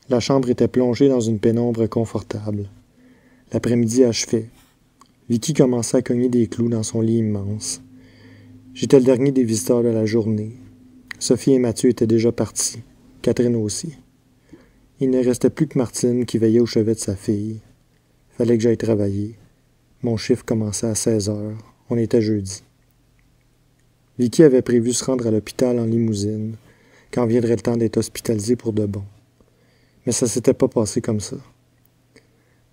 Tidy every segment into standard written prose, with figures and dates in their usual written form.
La chambre était plongée dans une pénombre confortable. L'après-midi achevait. Vicky commençait à cogner des clous dans son lit immense. J'étais le dernier des visiteurs de la journée. Sophie et Mathieu étaient déjà partis. Catherine aussi. Il ne restait plus que Martine qui veillait au chevet de sa fille. Fallait que j'aille travailler. Mon chiffre commençait à 16 heures. On était jeudi. Vicky avait prévu se rendre à l'hôpital en limousine, quand viendrait le temps d'être hospitalisée pour de bon. Mais ça s'était pas passé comme ça.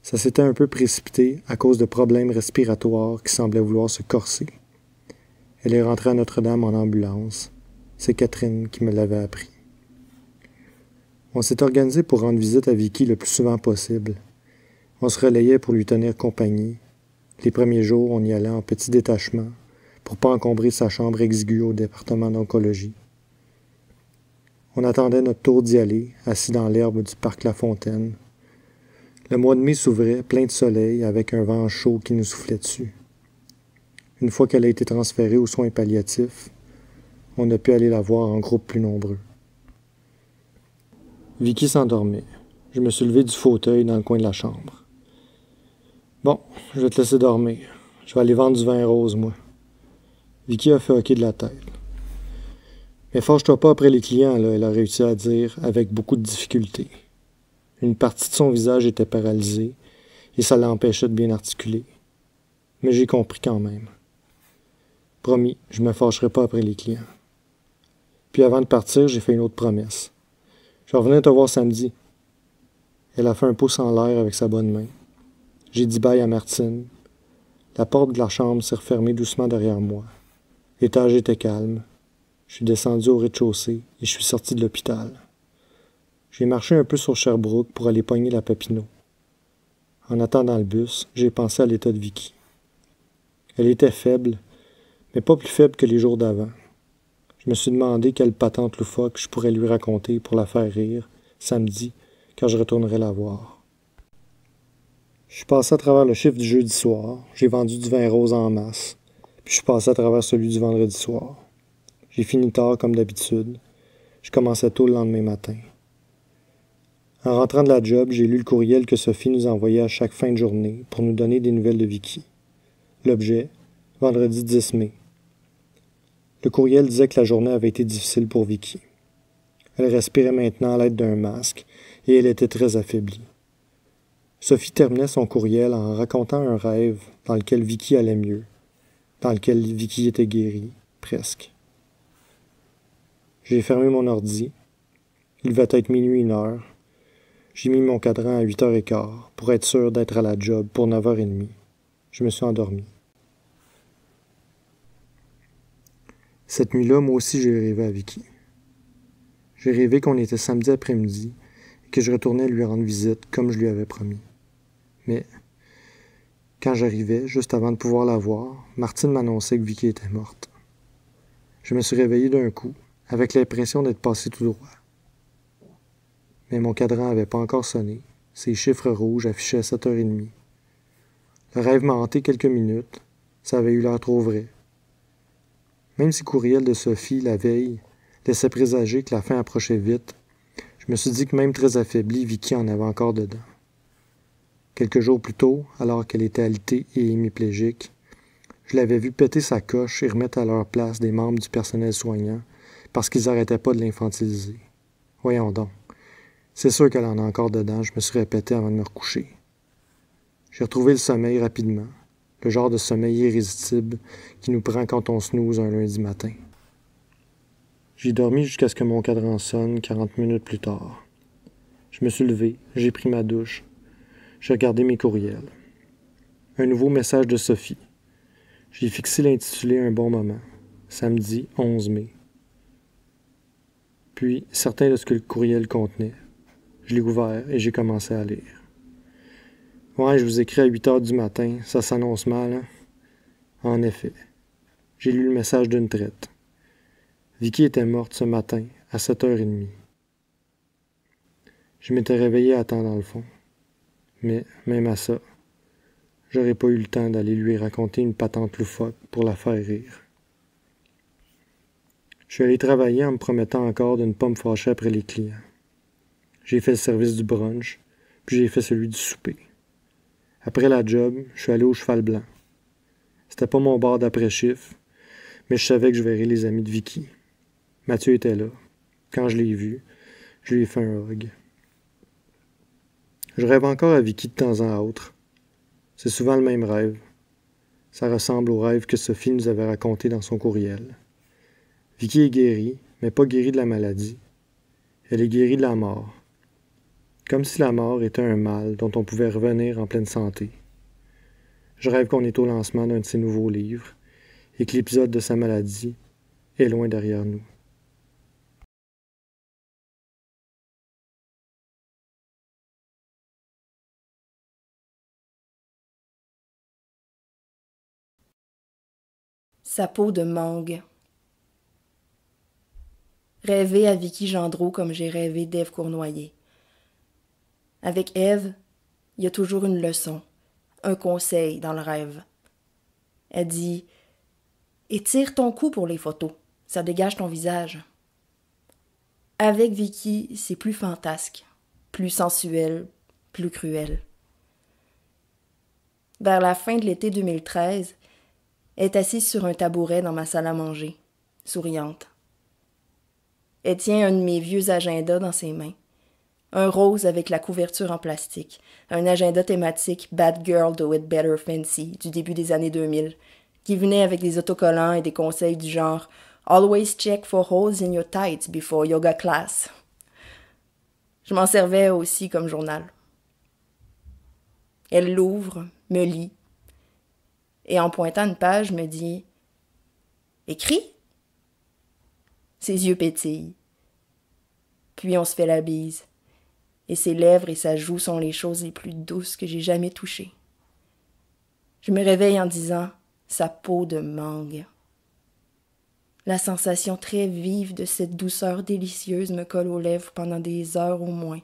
Ça s'était un peu précipité à cause de problèmes respiratoires qui semblaient vouloir se corser. Elle est rentrée à Notre-Dame en ambulance. C'est Catherine qui me l'avait appris. On s'est organisé pour rendre visite à Vicky le plus souvent possible. On se relayait pour lui tenir compagnie. Les premiers jours, on y allait en petit détachement pour pas encombrer sa chambre exiguë au département d'oncologie. On attendait notre tour d'y aller, assis dans l'herbe du parc La Fontaine. Le mois de mai s'ouvrait, plein de soleil, avec un vent chaud qui nous soufflait dessus. Une fois qu'elle a été transférée aux soins palliatifs, on a pu aller la voir en groupe plus nombreux. Vicky s'endormait. Je me suis levé du fauteuil dans le coin de la chambre. « Bon, je vais te laisser dormir. Je vais aller vendre du vin rose, moi. » Vicky a fait hoquer de la tête. « Mais fâche-toi pas après les clients, là, » elle a réussi à dire avec beaucoup de difficulté. Une partie de son visage était paralysée et ça l'empêchait de bien articuler. Mais j'ai compris quand même. Promis, je me fâcherai pas après les clients. Puis avant de partir, j'ai fait une autre promesse. Je revenais te voir samedi. Elle a fait un pouce en l'air avec sa bonne main. J'ai dit bye à Martine. La porte de la chambre s'est refermée doucement derrière moi. L'étage était calme. Je suis descendu au rez-de-chaussée et je suis sorti de l'hôpital. J'ai marché un peu sur Sherbrooke pour aller pogner la Papineau. En attendant le bus, j'ai pensé à l'état de Vicky. Elle était faible, mais pas plus faible que les jours d'avant. Je me suis demandé quelle patente loufoque je pourrais lui raconter pour la faire rire, samedi, quand je retournerai la voir. Je suis passé à travers le chiffre du jeudi soir, j'ai vendu du vin rose en masse, puis je suis passé à travers celui du vendredi soir. J'ai fini tard comme d'habitude. Je commençais tôt le lendemain matin. En rentrant de la job, j'ai lu le courriel que Sophie nous envoyait à chaque fin de journée pour nous donner des nouvelles de Vicky. L'objet, vendredi 10 mai. Le courriel disait que la journée avait été difficile pour Vicky. Elle respirait maintenant à l'aide d'un masque et elle était très affaiblie. Sophie terminait son courriel en racontant un rêve dans lequel Vicky allait mieux, dans lequel Vicky était guérie, presque. J'ai fermé mon ordi. Il devait être minuit 1h. J'ai mis mon cadran à 8h15 pour être sûr d'être à la job pour 9h30. Je me suis endormi. Cette nuit-là, moi aussi, j'ai rêvé à Vicky. J'ai rêvé qu'on était samedi après-midi et que je retournais lui rendre visite comme je lui avais promis. Mais quand j'arrivais, juste avant de pouvoir la voir, Martine m'annonçait que Vicky était morte. Je me suis réveillé d'un coup, avec l'impression d'être passé tout droit. Mais mon cadran n'avait pas encore sonné. Ses chiffres rouges affichaient 7h30. Le rêve m'a hanté quelques minutes. Ça avait eu l'air trop vrai. Même si le courriel de Sophie, la veille, laissait présager que la fin approchait vite, je me suis dit que même très affaiblie, Vicky en avait encore dedans. Quelques jours plus tôt, alors qu'elle était alitée et hémiplégique, je l'avais vue péter sa coche et remettre à leur place des membres du personnel soignant parce qu'ils n'arrêtaient pas de l'infantiliser. Voyons donc. C'est sûr qu'elle en a encore dedans, je me suis répété avant de me recoucher. J'ai retrouvé le sommeil rapidement, le genre de sommeil irrésistible qui nous prend quand on snooze un lundi matin. J'ai dormi jusqu'à ce que mon cadran sonne 40 minutes plus tard. Je me suis levé, j'ai pris ma douche. J'ai regardé mes courriels. Un nouveau message de Sophie. J'ai fixé l'intitulé un bon moment. Samedi 11 mai. Puis, certain de ce que le courriel contenait, je l'ai ouvert et j'ai commencé à lire. Ouais, je vous écris à 8h du matin, ça s'annonce mal, hein? En effet. J'ai lu le message d'une traite. Vicky était morte ce matin, à 7h30. Je m'étais réveillé à temps dans le fond. Mais, même à ça, j'aurais pas eu le temps d'aller lui raconter une patente loufoque pour la faire rire. Je suis allé travailler en me promettant encore de ne pas me fâcher après les clients. J'ai fait le service du brunch, puis j'ai fait celui du souper. Après la job, je suis allé au Cheval Blanc. C'était pas mon bar d'après-chiffre, mais je savais que je verrais les amis de Vicky. Mathieu était là. Quand je l'ai vu, je lui ai fait un hug. Je rêve encore à Vicky de temps en autre. C'est souvent le même rêve. Ça ressemble au rêve que Sophie nous avait raconté dans son courriel. Vicky est guérie, mais pas guérie de la maladie. Elle est guérie de la mort. Comme si la mort était un mal dont on pouvait revenir en pleine santé. Je rêve qu'on est au lancement d'un de ses nouveaux livres et que l'épisode de sa maladie est loin derrière nous. Sa peau de mangue. Rêver à Vicky Gendreau comme j'ai rêvé d'Ève Cournoyer. Avec Ève, il y a toujours une leçon, un conseil dans le rêve. Elle dit « Étire ton cou pour les photos, ça dégage ton visage. » Avec Vicky, c'est plus fantasque, plus sensuel, plus cruel. Vers la fin de l'été 2013, elle est assise sur un tabouret dans ma salle à manger, souriante. Elle tient un de mes vieux agendas dans ses mains. Un rose avec la couverture en plastique. Un agenda thématique Bad Girl Do It Better Fancy du début des années 2000, qui venait avec des autocollants et des conseils du genre « Always check for holes in your tights before yoga class ». Je m'en servais aussi comme journal. Elle l'ouvre, me lit, et en pointant une page, me dit « Écris ». Ses yeux pétillent. Puis on se fait la bise. Et ses lèvres et sa joue sont les choses les plus douces que j'ai jamais touchées. Je me réveille en disant « sa peau de mangue ». La sensation très vive de cette douceur délicieuse me colle aux lèvres pendant des heures au moins.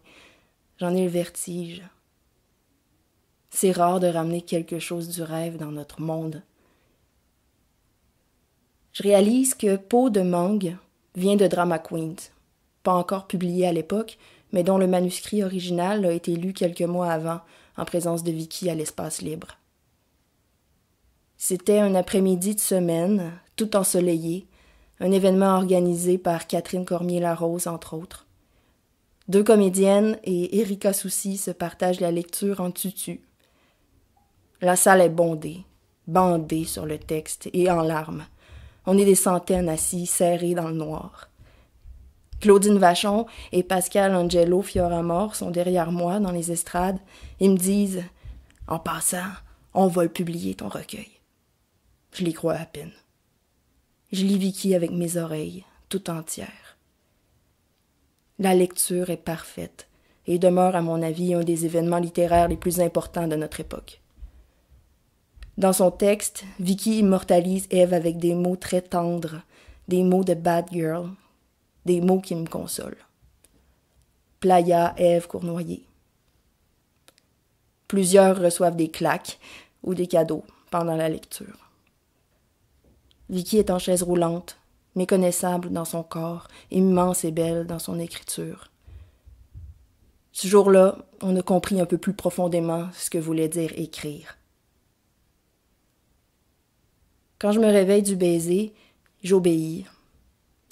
J'en ai le vertige. C'est rare de ramener quelque chose du rêve dans notre monde. Je réalise que Peau de mangue vient de Drama Queens, pas encore publié à l'époque, mais dont le manuscrit original a été lu quelques mois avant, en présence de Vicky à l'espace libre. C'était un après-midi de semaine, tout ensoleillé, un événement organisé par Catherine Cormier-Larose, entre autres. 2 comédiennes et Erika Soucy se partagent la lecture en tutu. La salle est bondée, bandée sur le texte et en larmes. On est des centaines assis, serrés dans le noir. Claudine Vachon et Pascal Angelo Fioramor sont derrière moi dans les estrades et me disent « En passant, on va le publier ton recueil. » Je l'y crois à peine. Je lis Vicky avec mes oreilles, tout entières. La lecture est parfaite et demeure, à mon avis, un des événements littéraires les plus importants de notre époque. Dans son texte, Vicky immortalise Ève avec des mots très tendres, des mots de bad girl, des mots qui me consolent. Playa Ève Cournoyer. Plusieurs reçoivent des claques ou des cadeaux pendant la lecture. Vicky est en chaise roulante, méconnaissable dans son corps, immense et belle dans son écriture. Ce jour-là, on a compris un peu plus profondément ce que voulait dire écrire. Quand je me réveille du baiser, j'obéis.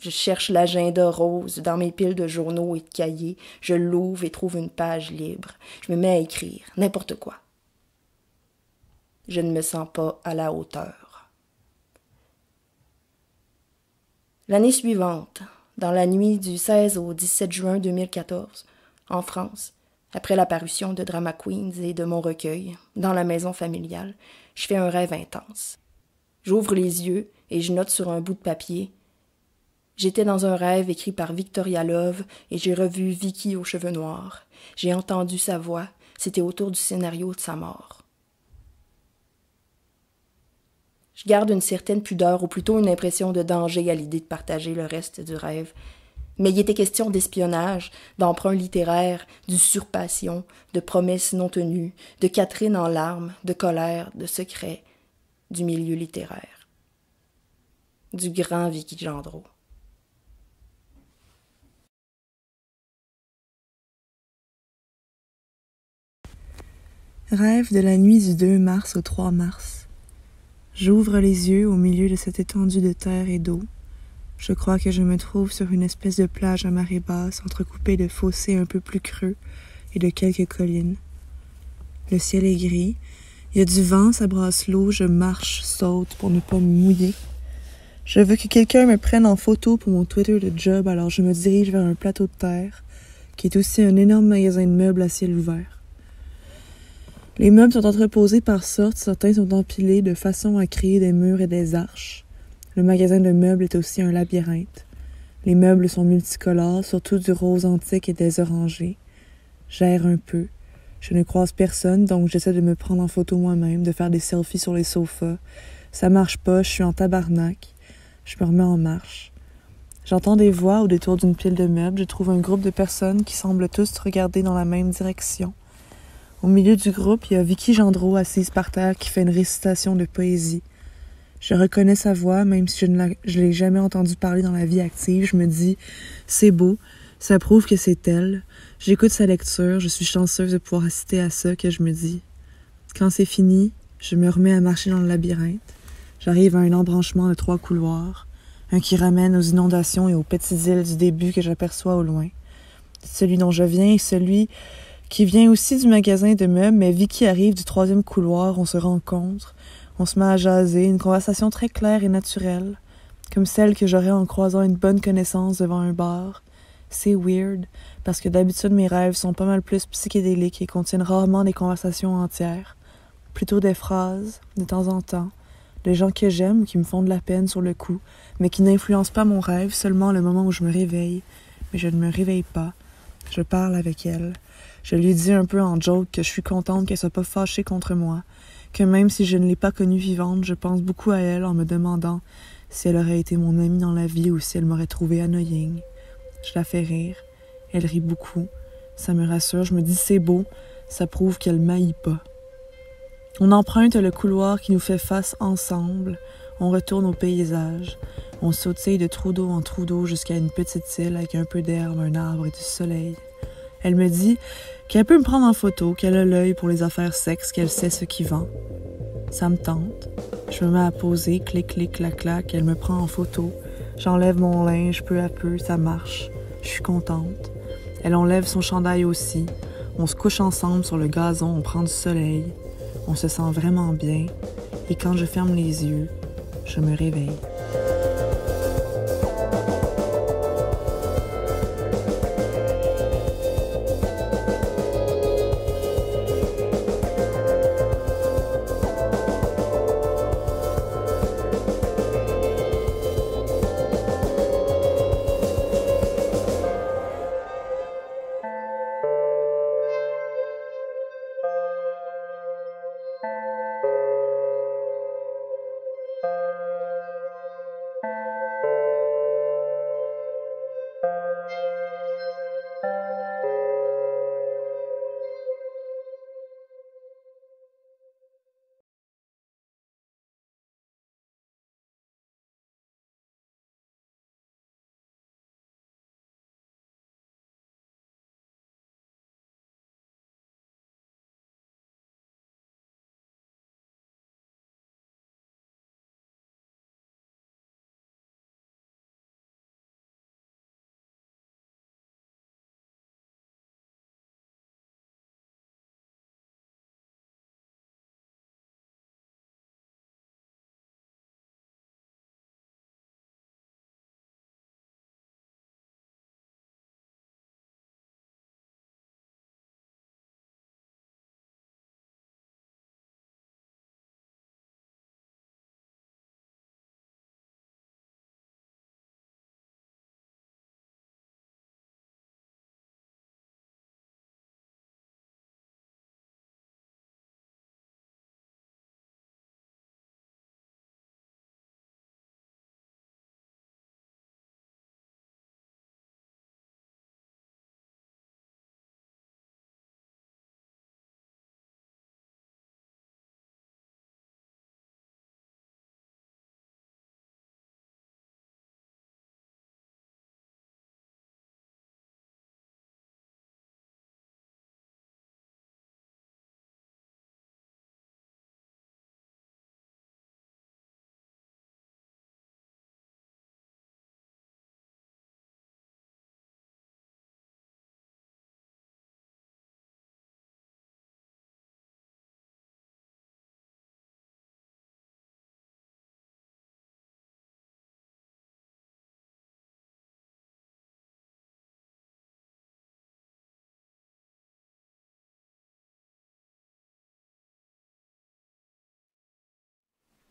Je cherche l'agenda rose dans mes piles de journaux et de cahiers. Je l'ouvre et trouve une page libre. Je me mets à écrire, n'importe quoi. Je ne me sens pas à la hauteur. L'année suivante, dans la nuit du 16 au 17 juin 2014, en France, après la parution de Drama Queens et de mon recueil, dans la maison familiale, je fais un rêve intense. J'ouvre les yeux et je note sur un bout de papier « J'étais dans un rêve écrit par Victoria Love et j'ai revu Vicky aux cheveux noirs. J'ai entendu sa voix, c'était autour du scénario de sa mort. » Je garde une certaine pudeur, ou plutôt une impression de danger à l'idée de partager le reste du rêve. Mais il était question d'espionnage, d'emprunt littéraire, d'usurpation, de promesses non tenues, de Catherine en larmes, de colère, de secrets, du milieu littéraire. Du grand Vicky Gendreau. Rêve de la nuit du 2 mars au 3 mars. J'ouvre les yeux au milieu de cette étendue de terre et d'eau. Je crois que je me trouve sur une espèce de plage à marée basse, entrecoupée de fossés un peu plus creux et de quelques collines. Le ciel est gris. Il y a du vent, ça brasse l'eau. Je marche, saute pour ne pas me mouiller. Je veux que quelqu'un me prenne en photo pour mon Twitter de job, alors je me dirige vers un plateau de terre, qui est aussi un énorme magasin de meubles à ciel ouvert. Les meubles sont entreposés par sortes, certains sont empilés de façon à créer des murs et des arches. Le magasin de meubles est aussi un labyrinthe. Les meubles sont multicolores, surtout du rose antique et des orangés. J'erre un peu. Je ne croise personne, donc j'essaie de me prendre en photo moi-même, de faire des selfies sur les sofas. Ça marche pas, je suis en tabarnak. Je me remets en marche. J'entends des voix au détour d'une pile de meubles. Je trouve un groupe de personnes qui semblent tous regarder dans la même direction. Au milieu du groupe, il y a Vicky Gendreau assise par terre qui fait une récitation de poésie. Je reconnais sa voix, même si je l'ai jamais entendue parler dans la vie active. Je me dis, c'est beau, ça prouve que c'est elle. J'écoute sa lecture, je suis chanceuse de pouvoir assister à ça que je me dis. Quand c'est fini, je me remets à marcher dans le labyrinthe. J'arrive à un embranchement de 3 couloirs, un qui ramène aux inondations et aux petites îles du début que j'aperçois au loin. Celui dont je viens et celui qui vient aussi du magasin de meubles, mais Vicky arrive du 3e couloir, on se rencontre, on se met à jaser, une conversation très claire et naturelle, comme celle que j'aurais en croisant une bonne connaissance devant un bar. C'est weird, parce que d'habitude mes rêves sont pas mal plus psychédéliques et contiennent rarement des conversations entières, plutôt des phrases, de temps en temps, de gens que j'aime ou qui me font de la peine sur le coup, mais qui n'influencent pas mon rêve, seulement le moment où je me réveille. Mais je ne me réveille pas, je parle avec elle. Je lui dis un peu en joke que je suis contente qu'elle soit pas fâchée contre moi, que même si je ne l'ai pas connue vivante, je pense beaucoup à elle en me demandant si elle aurait été mon amie dans la vie ou si elle m'aurait trouvé annoying. Je la fais rire, elle rit beaucoup, ça me rassure, je me dis c'est beau, ça prouve qu'elle m'haït pas. On emprunte le couloir qui nous fait face ensemble, on retourne au paysage, on sautille de trou d'eau en trou d'eau jusqu'à une petite île avec un peu d'herbe, un arbre et du soleil. Elle me dit qu'elle peut me prendre en photo, qu'elle a l'œil pour les affaires sexes, qu'elle sait ce qui vend. Ça me tente. Je me mets à poser, clic, clic, clac, clac, elle me prend en photo. J'enlève mon linge peu à peu, ça marche. Je suis contente. Elle enlève son chandail aussi. On se couche ensemble sur le gazon, on prend du soleil. On se sent vraiment bien. Et quand je ferme les yeux, je me réveille.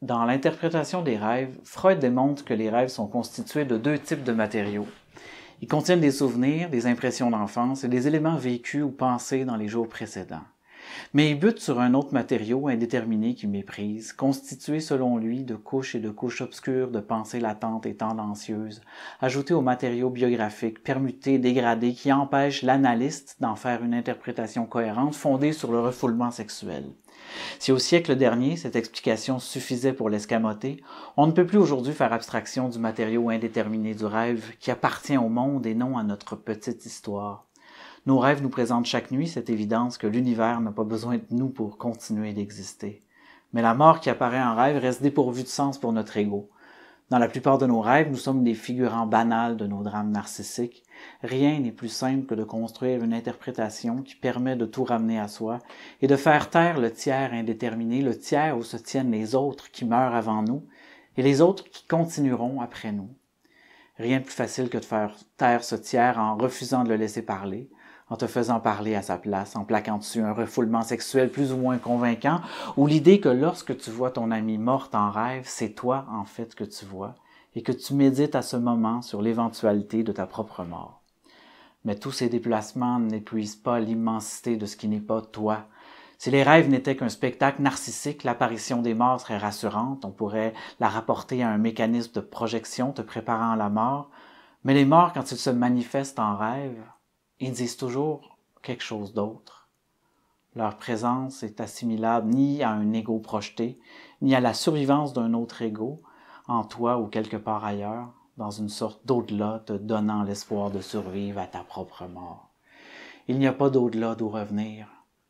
Dans l'interprétation des rêves, Freud démontre que les rêves sont constitués de 2 types de matériaux. Ils contiennent des souvenirs, des impressions d'enfance et des éléments vécus ou pensés dans les jours précédents. Mais il bute sur un autre matériau indéterminé qu'il méprise, constitué selon lui de couches et de couches obscures de pensées latentes et tendancieuses, ajoutées aux matériaux biographiques, permutés, dégradés, qui empêchent l'analyste d'en faire une interprétation cohérente fondée sur le refoulement sexuel. Si au siècle dernier, cette explication suffisait pour l'escamoter, on ne peut plus aujourd'hui faire abstraction du matériau indéterminé du rêve qui appartient au monde et non à notre petite histoire. Nos rêves nous présentent chaque nuit cette évidence que l'univers n'a pas besoin de nous pour continuer d'exister. Mais la mort qui apparaît en rêve reste dépourvue de sens pour notre ego. Dans la plupart de nos rêves, nous sommes des figurants banals de nos drames narcissiques. Rien n'est plus simple que de construire une interprétation qui permet de tout ramener à soi et de faire taire le tiers indéterminé, le tiers où se tiennent les autres qui meurent avant nous et les autres qui continueront après nous. Rien de plus facile que de faire taire ce tiers en refusant de le laisser parler, en te faisant parler à sa place, en plaquant dessus un refoulement sexuel plus ou moins convaincant, ou l'idée que lorsque tu vois ton amie morte en rêve, c'est toi en fait que tu vois, et que tu médites à ce moment sur l'éventualité de ta propre mort. Mais tous ces déplacements n'épuisent pas l'immensité de ce qui n'est pas toi. Si les rêves n'étaient qu'un spectacle narcissique, l'apparition des morts serait rassurante, on pourrait la rapporter à un mécanisme de projection te préparant à la mort, mais les morts, quand ils se manifestent en rêve, ils disent toujours quelque chose d'autre. Leur présence est assimilable ni à un ego projeté, ni à la survivance d'un autre ego, en toi ou quelque part ailleurs, dans une sorte d'au-delà te donnant l'espoir de survivre à ta propre mort. Il n'y a pas d'au-delà d'où revenir.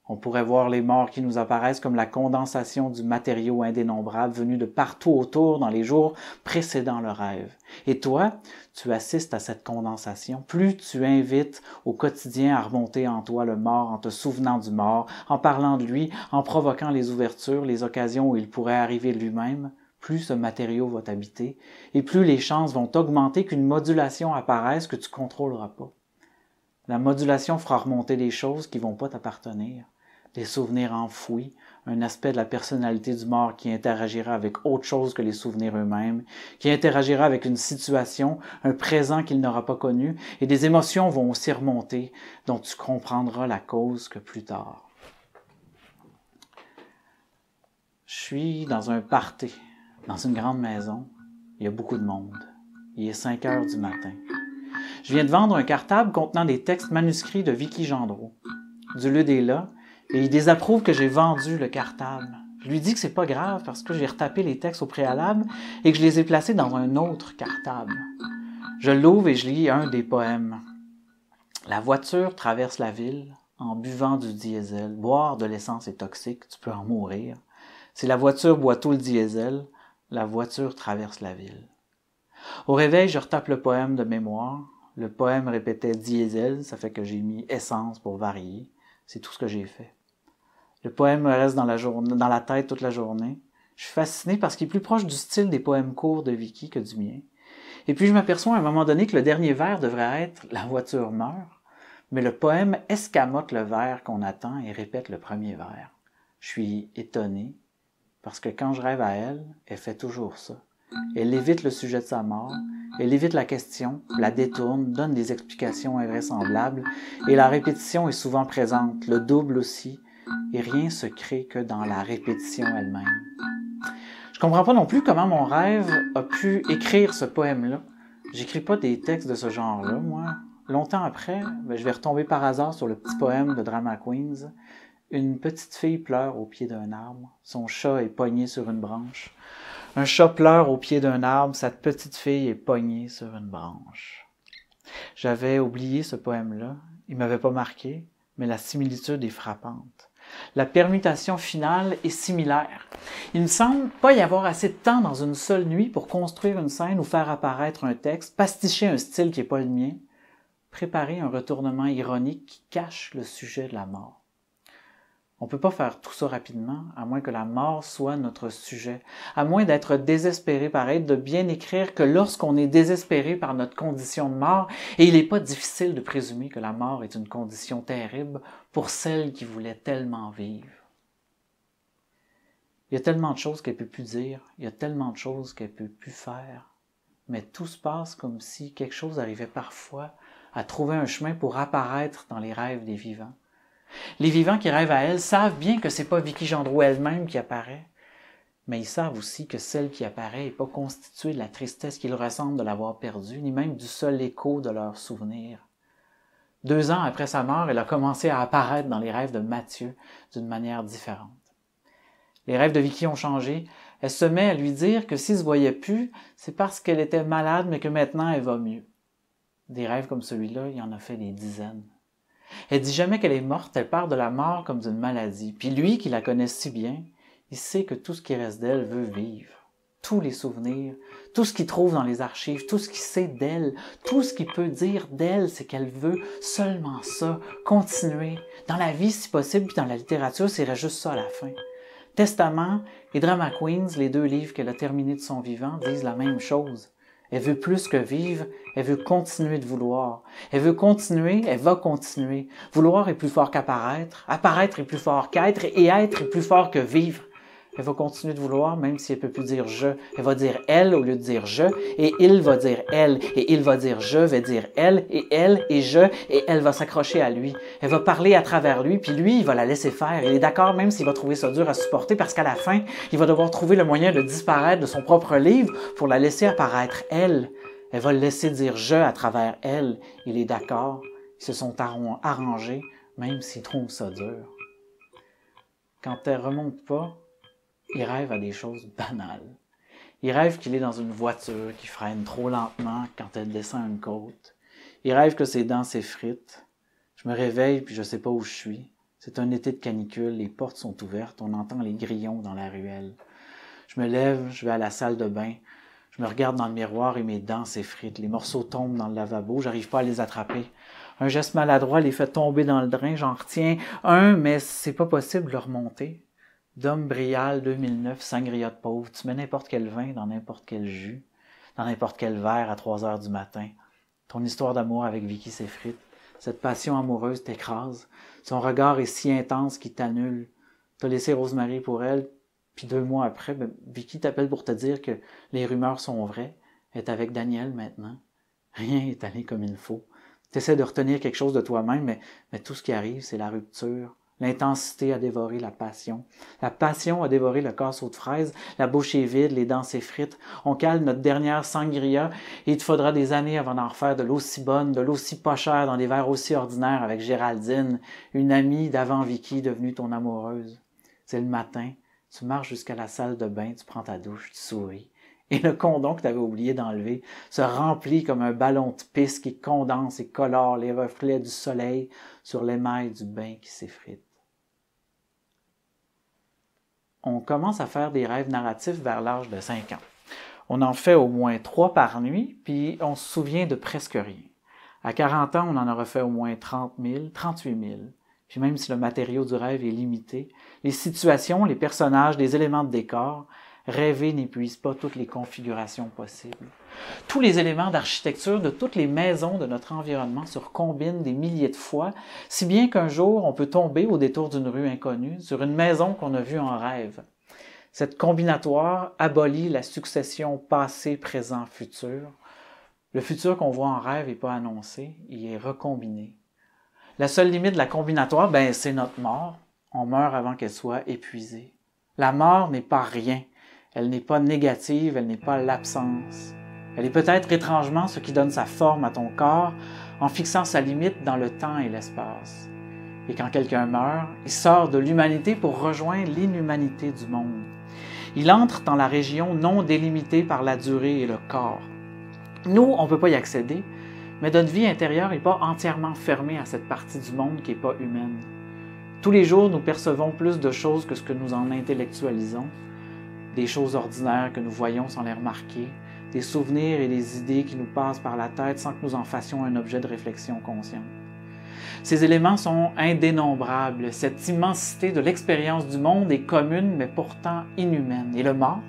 On pourrait voir les morts qui nous apparaissent comme la condensation du matériau indénombrable venu de partout autour dans les jours précédant le rêve. Et toi, tu assistes à cette condensation. Plus tu invites au quotidien à remonter en toi le mort en te souvenant du mort, en parlant de lui, en provoquant les ouvertures, les occasions où il pourrait arriver lui-même, plus ce matériau va t'habiter et plus les chances vont augmenter qu'une modulation apparaisse que tu ne contrôleras pas. La modulation fera remonter des choses qui ne vont pas t'appartenir. Des souvenirs enfouis, un aspect de la personnalité du mort qui interagira avec autre chose que les souvenirs eux-mêmes, qui interagira avec une situation, un présent qu'il n'aura pas connu, et des émotions vont aussi remonter, dont tu comprendras la cause que plus tard. Je suis dans un party, dans une grande maison. Il y a beaucoup de monde. Il est 5 heures du matin. Je viens de vendre un cartable contenant des textes manuscrits de Vicky Gendreau. Duluth est là, et il désapprouve que j'ai vendu le cartable. Je lui dis que c'est pas grave parce que j'ai retapé les textes au préalable et que je les ai placés dans un autre cartable. Je l'ouvre et je lis un des poèmes. La voiture traverse la ville en buvant du diesel. Boire de l'essence est toxique, tu peux en mourir. Si la voiture boit tout le diesel, la voiture traverse la ville. Au réveil, je retape le poème de mémoire. Le poème répétait diesel, ça fait que j'ai mis essence pour varier. C'est tout ce que j'ai fait. Le poème me reste dans la tête toute la journée. Je suis fasciné parce qu'il est plus proche du style des poèmes courts de Vicky que du mien. Et puis je m'aperçois à un moment donné que le dernier vers devrait être « La voiture meurt », mais le poème escamote le vers qu'on attend et répète le premier vers. Je suis étonné parce que quand je rêve à elle, elle fait toujours ça. Elle évite le sujet de sa mort, elle évite la question, la détourne, donne des explications invraisemblables, et la répétition est souvent présente, le double aussi, et rien se crée que dans la répétition elle-même. Je comprends pas non plus comment mon rêve a pu écrire ce poème-là. J'écris pas des textes de ce genre-là, moi. Longtemps après, je vais retomber par hasard sur le petit poème de Drama Queens. Une petite fille pleure au pied d'un arbre, son chat est pogné sur une branche. Un chat pleure au pied d'un arbre, sa petite fille est pognée sur une branche. J'avais oublié ce poème-là, il m'avait pas marqué, mais la similitude est frappante. La permutation finale est similaire. Il ne semble pas y avoir assez de temps dans une seule nuit pour construire une scène ou faire apparaître un texte, pasticher un style qui n'est pas le mien, préparer un retournement ironique qui cache le sujet de la mort. On ne peut pas faire tout ça rapidement, à moins que la mort soit notre sujet, à moins d'être désespéré par elle, de bien écrire que lorsqu'on est désespéré par notre condition de mort, et il n'est pas difficile de présumer que la mort est une condition terrible pour celle qui voulait tellement vivre. Il y a tellement de choses qu'elle ne peut plus dire, il y a tellement de choses qu'elle ne peut plus faire, mais tout se passe comme si quelque chose arrivait parfois à trouver un chemin pour apparaître dans les rêves des vivants. Les vivants qui rêvent à elle savent bien que ce n'est pas Vicky Gendreau elle-même qui apparaît, mais ils savent aussi que celle qui apparaît n'est pas constituée de la tristesse qu'ils ressentent de l'avoir perdue, ni même du seul écho de leurs souvenirs. 2 ans après sa mort, elle a commencé à apparaître dans les rêves de Mathieu d'une manière différente. Les rêves de Vicky ont changé. Elle se met à lui dire que s'il ne se voyait plus, c'est parce qu'elle était malade, mais que maintenant elle va mieux. Des rêves comme celui-là, il y en a fait des dizaines. Elle dit jamais qu'elle est morte, elle parle de la mort comme d'une maladie. Puis lui, qui la connaît si bien, il sait que tout ce qui reste d'elle veut vivre. Tous les souvenirs, tout ce qu'il trouve dans les archives, tout ce qu'il sait d'elle, tout ce qu'il peut dire d'elle, c'est qu'elle veut seulement ça, continuer. Dans la vie, si possible, puis dans la littérature, c'est juste ça à la fin. Testament et Drama Queens, les 2 livres qu'elle a terminés de son vivant, disent la même chose. Elle veut plus que vivre, elle veut continuer de vouloir. Elle veut continuer, elle va continuer. Vouloir est plus fort qu'apparaître, apparaître est plus fort qu'être, et être est plus fort que vivre. Elle va continuer de vouloir, même si elle ne peut plus dire « je ». Elle va dire « elle » au lieu de dire « je », et il va dire « elle », et il va dire « je », va dire « elle », et « je », et elle va s'accrocher à lui. Elle va parler à travers lui, puis lui, il va la laisser faire. Il est d'accord, même s'il va trouver ça dur à supporter, parce qu'à la fin, il va devoir trouver le moyen de disparaître de son propre livre pour la laisser apparaître, elle. Elle va le laisser dire « je » à travers elle. Il est d'accord. Ils se sont arrangés, même s'il trouve ça dur. Quand elle remonte pas, il rêve à des choses banales. Il rêve qu'il est dans une voiture qui freine trop lentement quand elle descend une côte. Il rêve que ses dents s'effritent. Je me réveille puis je sais pas où je suis. C'est un été de canicule, les portes sont ouvertes, on entend les grillons dans la ruelle. Je me lève, je vais à la salle de bain. Je me regarde dans le miroir et mes dents s'effritent. Les morceaux tombent dans le lavabo, j'arrive pas à les attraper. Un geste maladroit les fait tomber dans le drain, j'en retiens un, mais c'est pas possible de le remonter. Dom Brial 2009, sangria de pauvre. Tu mets n'importe quel vin dans n'importe quel jus, dans n'importe quel verre à 3 heures du matin. Ton histoire d'amour avec Vicky s'effrite. Cette passion amoureuse t'écrase. Son regard est si intense qu'il t'annule. T'as laissé Rosemary pour elle, puis 2 mois après, Vicky t'appelle pour te dire que les rumeurs sont vraies. Elle est avec Daniel maintenant. Rien n'est allé comme il faut. T'essaies de retenir quelque chose de toi-même, mais tout ce qui arrive, c'est la rupture. L'intensité a dévoré la passion. La passion a dévoré le casseau de fraises. La bouche est vide, les dents s'effritent. On cale notre dernière sangria et il te faudra des années avant d'en refaire de l'aussi bonne, de l'aussi pas chère dans des verres aussi ordinaires avec Géraldine, une amie d'avant Vicky devenue ton amoureuse. C'est le matin, tu marches jusqu'à la salle de bain, tu prends ta douche, tu souris. Et le condom que tu avais oublié d'enlever se remplit comme un ballon de pisse qui condense et colore les reflets du soleil sur l'émail du bain qui s'effrite. On commence à faire des rêves narratifs vers l'âge de 5 ans. On en fait au moins 3 par nuit, puis on se souvient de presque rien. À 40 ans, on en aura fait au moins 30 000, 38 000. Puis même si le matériau du rêve est limité, les situations, les personnages, les éléments de décor, rêver n'épuise pas toutes les configurations possibles. Tous les éléments d'architecture de toutes les maisons de notre environnement se recombinent des milliers de fois, si bien qu'un jour, on peut tomber au détour d'une rue inconnue sur une maison qu'on a vue en rêve. Cette combinatoire abolit la succession passé, présent, futur. Le futur qu'on voit en rêve n'est pas annoncé, il est recombiné. La seule limite de la combinatoire, c'est notre mort. On meurt avant qu'elle soit épuisée. La mort n'est pas rien. Elle n'est pas négative, elle n'est pas l'absence. Elle est peut-être étrangement ce qui donne sa forme à ton corps en fixant sa limite dans le temps et l'espace. Et quand quelqu'un meurt, il sort de l'humanité pour rejoindre l'inhumanité du monde. Il entre dans la région non délimitée par la durée et le corps. Nous, on ne peut pas y accéder, mais notre vie intérieure n'est pas entièrement fermée à cette partie du monde qui n'est pas humaine. Tous les jours, nous percevons plus de choses que ce que nous en intellectualisons, des choses ordinaires que nous voyons sans les remarquer, des souvenirs et des idées qui nous passent par la tête sans que nous en fassions un objet de réflexion consciente. Ces éléments sont indénombrables. Cette immensité de l'expérience du monde est commune, mais pourtant inhumaine. Et le mort,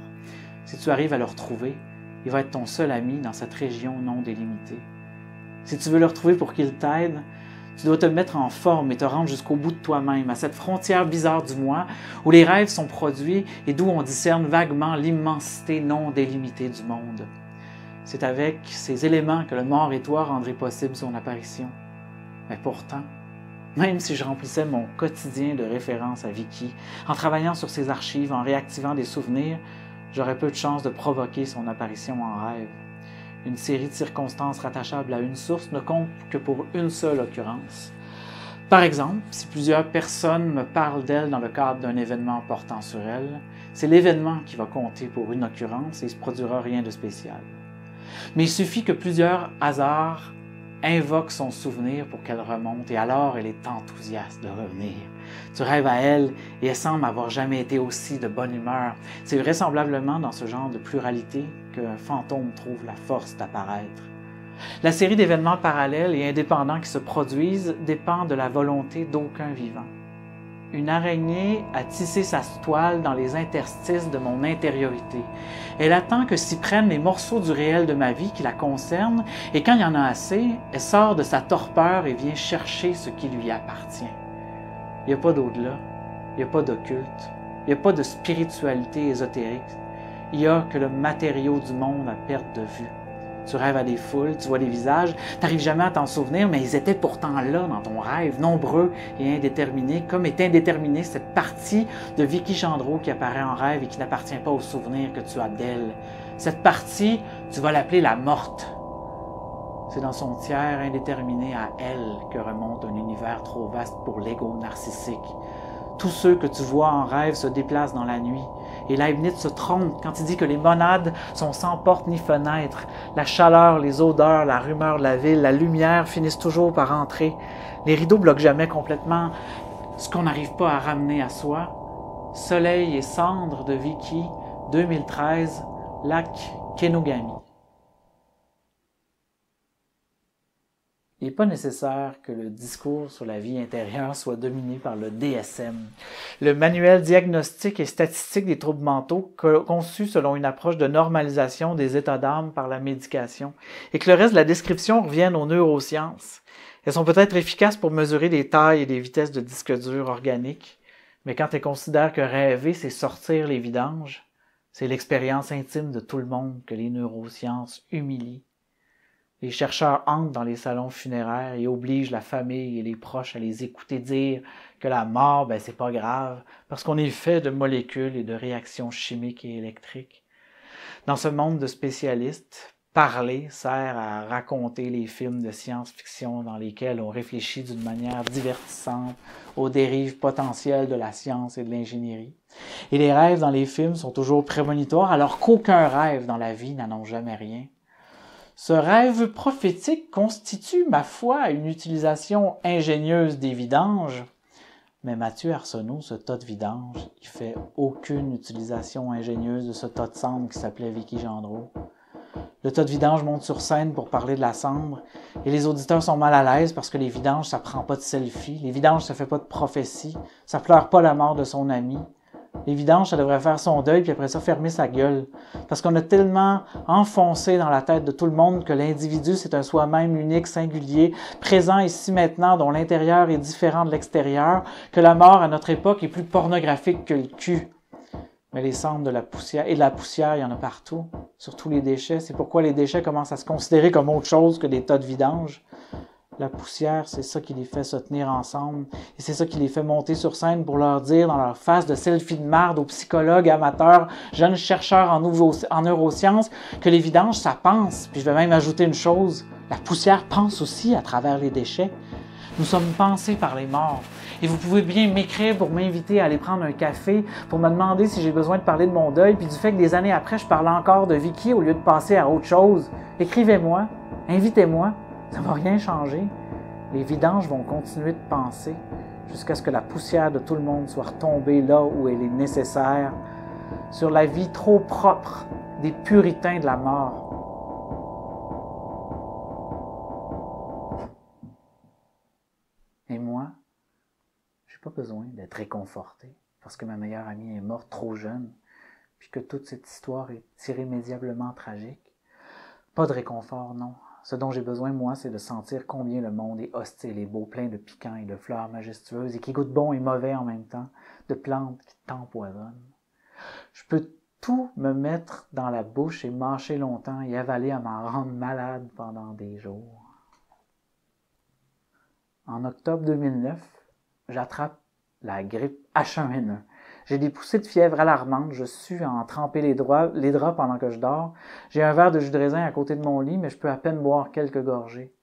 si tu arrives à le retrouver, il va être ton seul ami dans cette région non délimitée. Si tu veux le retrouver pour qu'il t'aide, Tu dois te mettre en forme et te rendre jusqu'au bout de toi-même, à cette frontière bizarre du moi, où les rêves sont produits et d'où on discerne vaguement l'immensité non délimitée du monde. C'est avec ces éléments que le mort et toi rendrait possible son apparition. Mais pourtant, même si je remplissais mon quotidien de références à Vicky, en travaillant sur ses archives, en réactivant des souvenirs, j'aurais peu de chance de provoquer son apparition en rêve. Une série de circonstances rattachables à une source ne compte que pour une seule occurrence. Par exemple, si plusieurs personnes me parlent d'elle dans le cadre d'un événement portant sur elle, c'est l'événement qui va compter pour une occurrence et il ne se produira rien de spécial. Mais il suffit que plusieurs hasards invoquent son souvenir pour qu'elle remonte et alors elle est enthousiaste de revenir. Tu rêves à elle et elle semble avoir jamais été aussi de bonne humeur. C'est vraisemblablement dans ce genre de pluralité qu'un fantôme trouve la force d'apparaître. La série d'événements parallèles et indépendants qui se produisent dépend de la volonté d'aucun vivant. Une araignée a tissé sa toile dans les interstices de mon intériorité. Elle attend que s'y prennent les morceaux du réel de ma vie qui la concernent, et quand il y en a assez, elle sort de sa torpeur et vient chercher ce qui lui appartient. Il n'y a pas d'au-delà, il n'y a pas d'occulte, il n'y a pas de spiritualité ésotérique. Il n'y a que le matériau du monde à perte de vue. Tu rêves à des foules, tu vois des visages, tu n'arrives jamais à t'en souvenir, mais ils étaient pourtant là dans ton rêve, nombreux et indéterminés, comme est indéterminée cette partie de Vicky Gendreau qui apparaît en rêve et qui n'appartient pas au souvenir que tu as d'elle. Cette partie, tu vas l'appeler la morte. C'est dans son tiers indéterminé à elle que remonte un univers trop vaste pour l'ego narcissique. Tous ceux que tu vois en rêve se déplacent dans la nuit. Et Leibniz se trompe quand il dit que les monades sont sans porte ni fenêtre. La chaleur, les odeurs, la rumeur de la ville, la lumière finissent toujours par entrer. Les rideaux bloquent jamais complètement ce qu'on n'arrive pas à ramener à soi. Soleil et cendres de Vicky, 2013, lac Kenogami. Il n'est pas nécessaire que le discours sur la vie intérieure soit dominé par le DSM, le manuel diagnostique et statistique des troubles mentaux conçu selon une approche de normalisation des états d'âme par la médication, et que le reste de la description revienne aux neurosciences. Elles sont peut-être efficaces pour mesurer les tailles et les vitesses de disque dur organiques, mais quand elles considèrent que rêver, c'est sortir les vidanges, c'est l'expérience intime de tout le monde que les neurosciences humilient. Les chercheurs entrent dans les salons funéraires et obligent la famille et les proches à les écouter dire que la mort, c'est pas grave, parce qu'on est fait de molécules et de réactions chimiques et électriques. Dans ce monde de spécialistes, parler sert à raconter les films de science-fiction dans lesquels on réfléchit d'une manière divertissante aux dérives potentielles de la science et de l'ingénierie. Et les rêves dans les films sont toujours prémonitoires, alors qu'aucun rêve dans la vie n'annonce jamais rien. Ce rêve prophétique constitue, ma foi, une utilisation ingénieuse des vidanges. Mais Mathieu Arsenault, ce tas de vidanges, il fait aucune utilisation ingénieuse de ce tas de cendres qui s'appelait Vicky Gendreau. Le tas de vidanges monte sur scène pour parler de la cendre et les auditeurs sont mal à l'aise parce que les vidanges, ça prend pas de selfie. Les vidanges, ça fait pas de prophétie. Ça pleure pas la mort de son ami. Les vidanges, ça devrait faire son deuil, puis après ça, fermer sa gueule. Parce qu'on a tellement enfoncé dans la tête de tout le monde que l'individu, c'est un soi-même unique, singulier, présent ici maintenant, dont l'intérieur est différent de l'extérieur, que la mort, à notre époque, est plus pornographique que le cul. Mais les cendres de la poussière, et de la poussière, il y en a partout, sur tous les déchets. C'est pourquoi les déchets commencent à se considérer comme autre chose que des tas de vidanges. La poussière, c'est ça qui les fait se tenir ensemble. Et c'est ça qui les fait monter sur scène pour leur dire dans leur face de selfie de marde aux psychologues amateurs, jeunes chercheurs en neurosciences, que les vidanges, ça pense. Puis je vais même ajouter une chose, la poussière pense aussi à travers les déchets. Nous sommes pensés par les morts. Et vous pouvez bien m'écrire pour m'inviter à aller prendre un café, pour me demander si j'ai besoin de parler de mon deuil, puis du fait que des années après, je parle encore de Vicky au lieu de passer à autre chose. Écrivez-moi, invitez-moi. Ça ne va rien changer. Les vidanges vont continuer de penser jusqu'à ce que la poussière de tout le monde soit retombée là où elle est nécessaire, sur la vie trop propre des puritains de la mort. Et moi, j'ai pas besoin d'être réconforté parce que ma meilleure amie est morte trop jeune, puis que toute cette histoire est irrémédiablement tragique. Pas de réconfort, non. Ce dont j'ai besoin, moi, c'est de sentir combien le monde est hostile et beau, plein de piquants et de fleurs majestueuses et qui goûtent bon et mauvais en même temps, de plantes qui t'empoisonnent. Je peux tout me mettre dans la bouche et mâcher longtemps et avaler à m'en rendre malade pendant des jours. En octobre 2009, j'attrape la grippe H1N1. J'ai des poussées de fièvre alarmantes, je sue à en tremper les draps pendant que je dors. J'ai un verre de jus de raisin à côté de mon lit, mais je peux à peine boire quelques gorgées.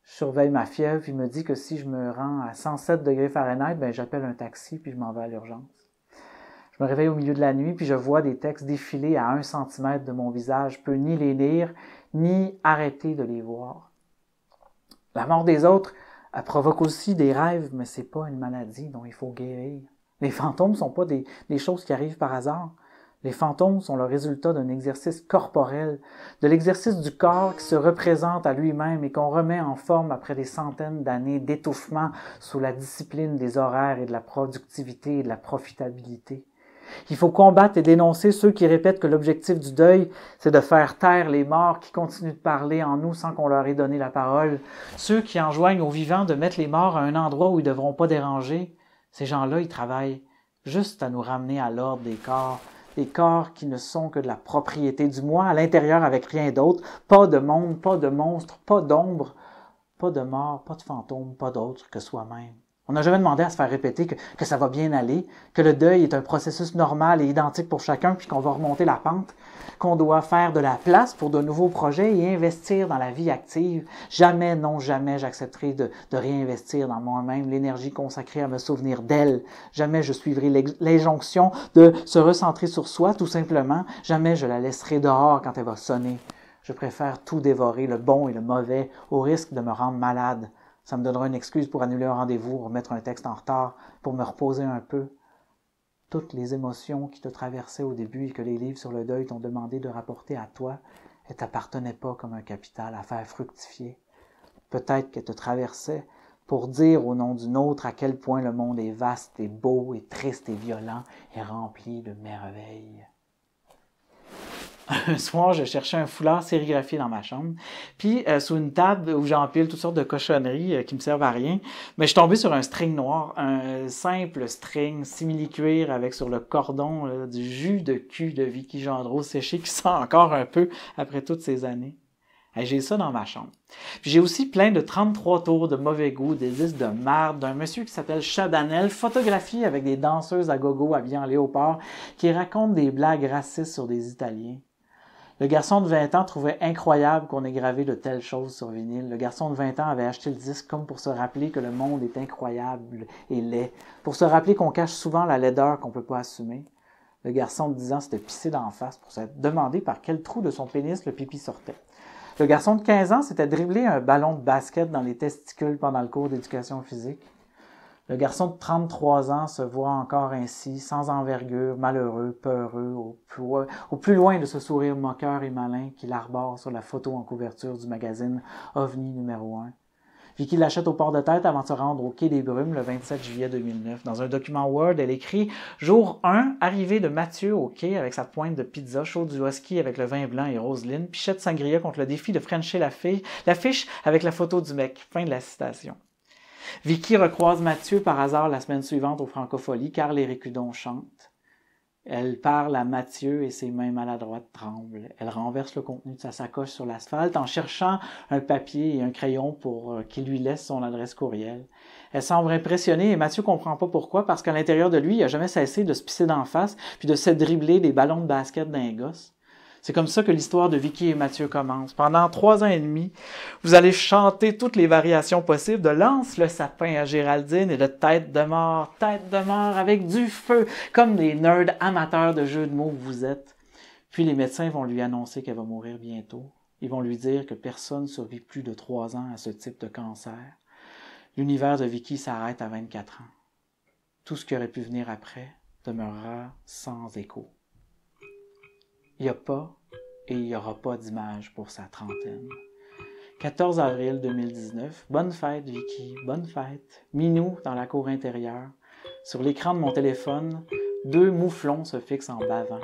Je surveille ma fièvre, puis me dit que si je me rends à 107 degrés Fahrenheit, j'appelle un taxi, puis je m'en vais à l'urgence. Je me réveille au milieu de la nuit, puis je vois des textes défiler à 1 centimètre de mon visage. Je peux ni les lire, ni arrêter de les voir. La mort des autres, elle provoque aussi des rêves, mais c'est pas une maladie dont il faut guérir. Les fantômes sont pas des choses qui arrivent par hasard. Les fantômes sont le résultat d'un exercice corporel, de l'exercice du corps qui se représente à lui-même et qu'on remet en forme après des centaines d'années d'étouffement sous la discipline des horaires et de la productivité et de la profitabilité. Il faut combattre et dénoncer ceux qui répètent que l'objectif du deuil, c'est de faire taire les morts qui continuent de parler en nous sans qu'on leur ait donné la parole. Ceux qui enjoignent aux vivants de mettre les morts à un endroit où ils ne devront pas déranger. Ces gens-là, ils travaillent juste à nous ramener à l'ordre des corps qui ne sont que de la propriété du moi, à l'intérieur avec rien d'autre, pas de monde, pas de monstre, pas d'ombre, pas de mort, pas de fantôme, pas d'autre que soi-même. On n'a jamais demandé à se faire répéter que ça va bien aller, que le deuil est un processus normal et identique pour chacun, puis qu'on va remonter la pente, qu'on doit faire de la place pour de nouveaux projets et investir dans la vie active. Jamais, non, jamais j'accepterai de réinvestir dans moi-même l'énergie consacrée à me souvenir d'elle. Jamais je suivrai l'injonction de se recentrer sur soi, tout simplement. Jamais je la laisserai dehors quand elle va sonner. Je préfère tout dévorer, le bon et le mauvais, au risque de me rendre malade. Ça me donnera une excuse pour annuler un rendez-vous, remettre un texte en retard, pour me reposer un peu. Toutes les émotions qui te traversaient au début et que les livres sur le deuil t'ont demandé de rapporter à toi, elles t'appartenaient pas comme un capital à faire fructifier. Peut-être qu'elles te traversaient pour dire au nom d'une autre à quel point le monde est vaste et beau et triste et violent et rempli de merveilles. Un soir, je cherchais un foulard sérigraphié dans ma chambre, puis sous une table où j'empile toutes sortes de cochonneries qui me servent à rien, mais je suis tombé sur un string noir, un simple string simili-cuir avec sur le cordon du jus de cul de Vicky Gendreau séché qui sent encore un peu après toutes ces années. J'ai ça dans ma chambre. Puis j'ai aussi plein de 33 tours de mauvais goût, des disques de marde d'un monsieur qui s'appelle Chabanel, photographié avec des danseuses à gogo habillées en léopard qui racontent des blagues racistes sur des Italiens. Le garçon de 20 ans trouvait incroyable qu'on ait gravé de telles choses sur vinyle. Le garçon de 20 ans avait acheté le disque comme pour se rappeler que le monde est incroyable et laid, pour se rappeler qu'on cache souvent la laideur qu'on ne peut pas assumer. Le garçon de 10 ans s'était pissé d'en face pour se demander par quel trou de son pénis le pipi sortait. Le garçon de 15 ans s'était dribblé un ballon de basket dans les testicules pendant le cours d'éducation physique. Le garçon de 33 ans se voit encore ainsi, sans envergure, malheureux, peureux, au plus loin de ce sourire moqueur et malin qu'il arbore sur la photo en couverture du magazine OVNI numéro 1. Vicky l'achète au port de tête avant de se rendre au Quai des Brumes le 27 juillet 2009. Dans un document Word, elle écrit « Jour 1, arrivée de Mathieu au quai avec sa pointe de pizza, chaud du husky avec le vin blanc et Roselyne, pichette sangria contre le défi de frencher l'affiche avec la photo du mec. » Fin de la citation. Vicky recroise Mathieu par hasard la semaine suivante au Francofolie, car les Récudons chantent. Elle parle à Mathieu et ses mains maladroites tremblent. Elle renverse le contenu de sa sacoche sur l'asphalte en cherchant un papier et un crayon pour qu'il lui laisse son adresse courriel. Elle semble impressionnée et Mathieu comprend pas pourquoi, parce qu'à l'intérieur de lui, il a jamais cessé de se pisser d'en face puis de se dribbler des ballons de basket d'un gosse. C'est comme ça que l'histoire de Vicky et Mathieu commence. Pendant 3 ans et demi, vous allez chanter toutes les variations possibles de Lance le sapin à Géraldine et de tête de mort avec du feu, comme des nerds amateurs de jeux de mots que vous êtes. Puis les médecins vont lui annoncer qu'elle va mourir bientôt. Ils vont lui dire que personne ne survit plus de 3 ans à ce type de cancer. L'univers de Vicky s'arrête à 24 ans. Tout ce qui aurait pu venir après demeurera sans écho. Il n'y a pas et il n'y aura pas d'image pour sa trentaine. 14 avril 2019. Bonne fête, Vicky, bonne fête. Minou dans la cour intérieure. Sur l'écran de mon téléphone, 2 mouflons se fixent en bavant.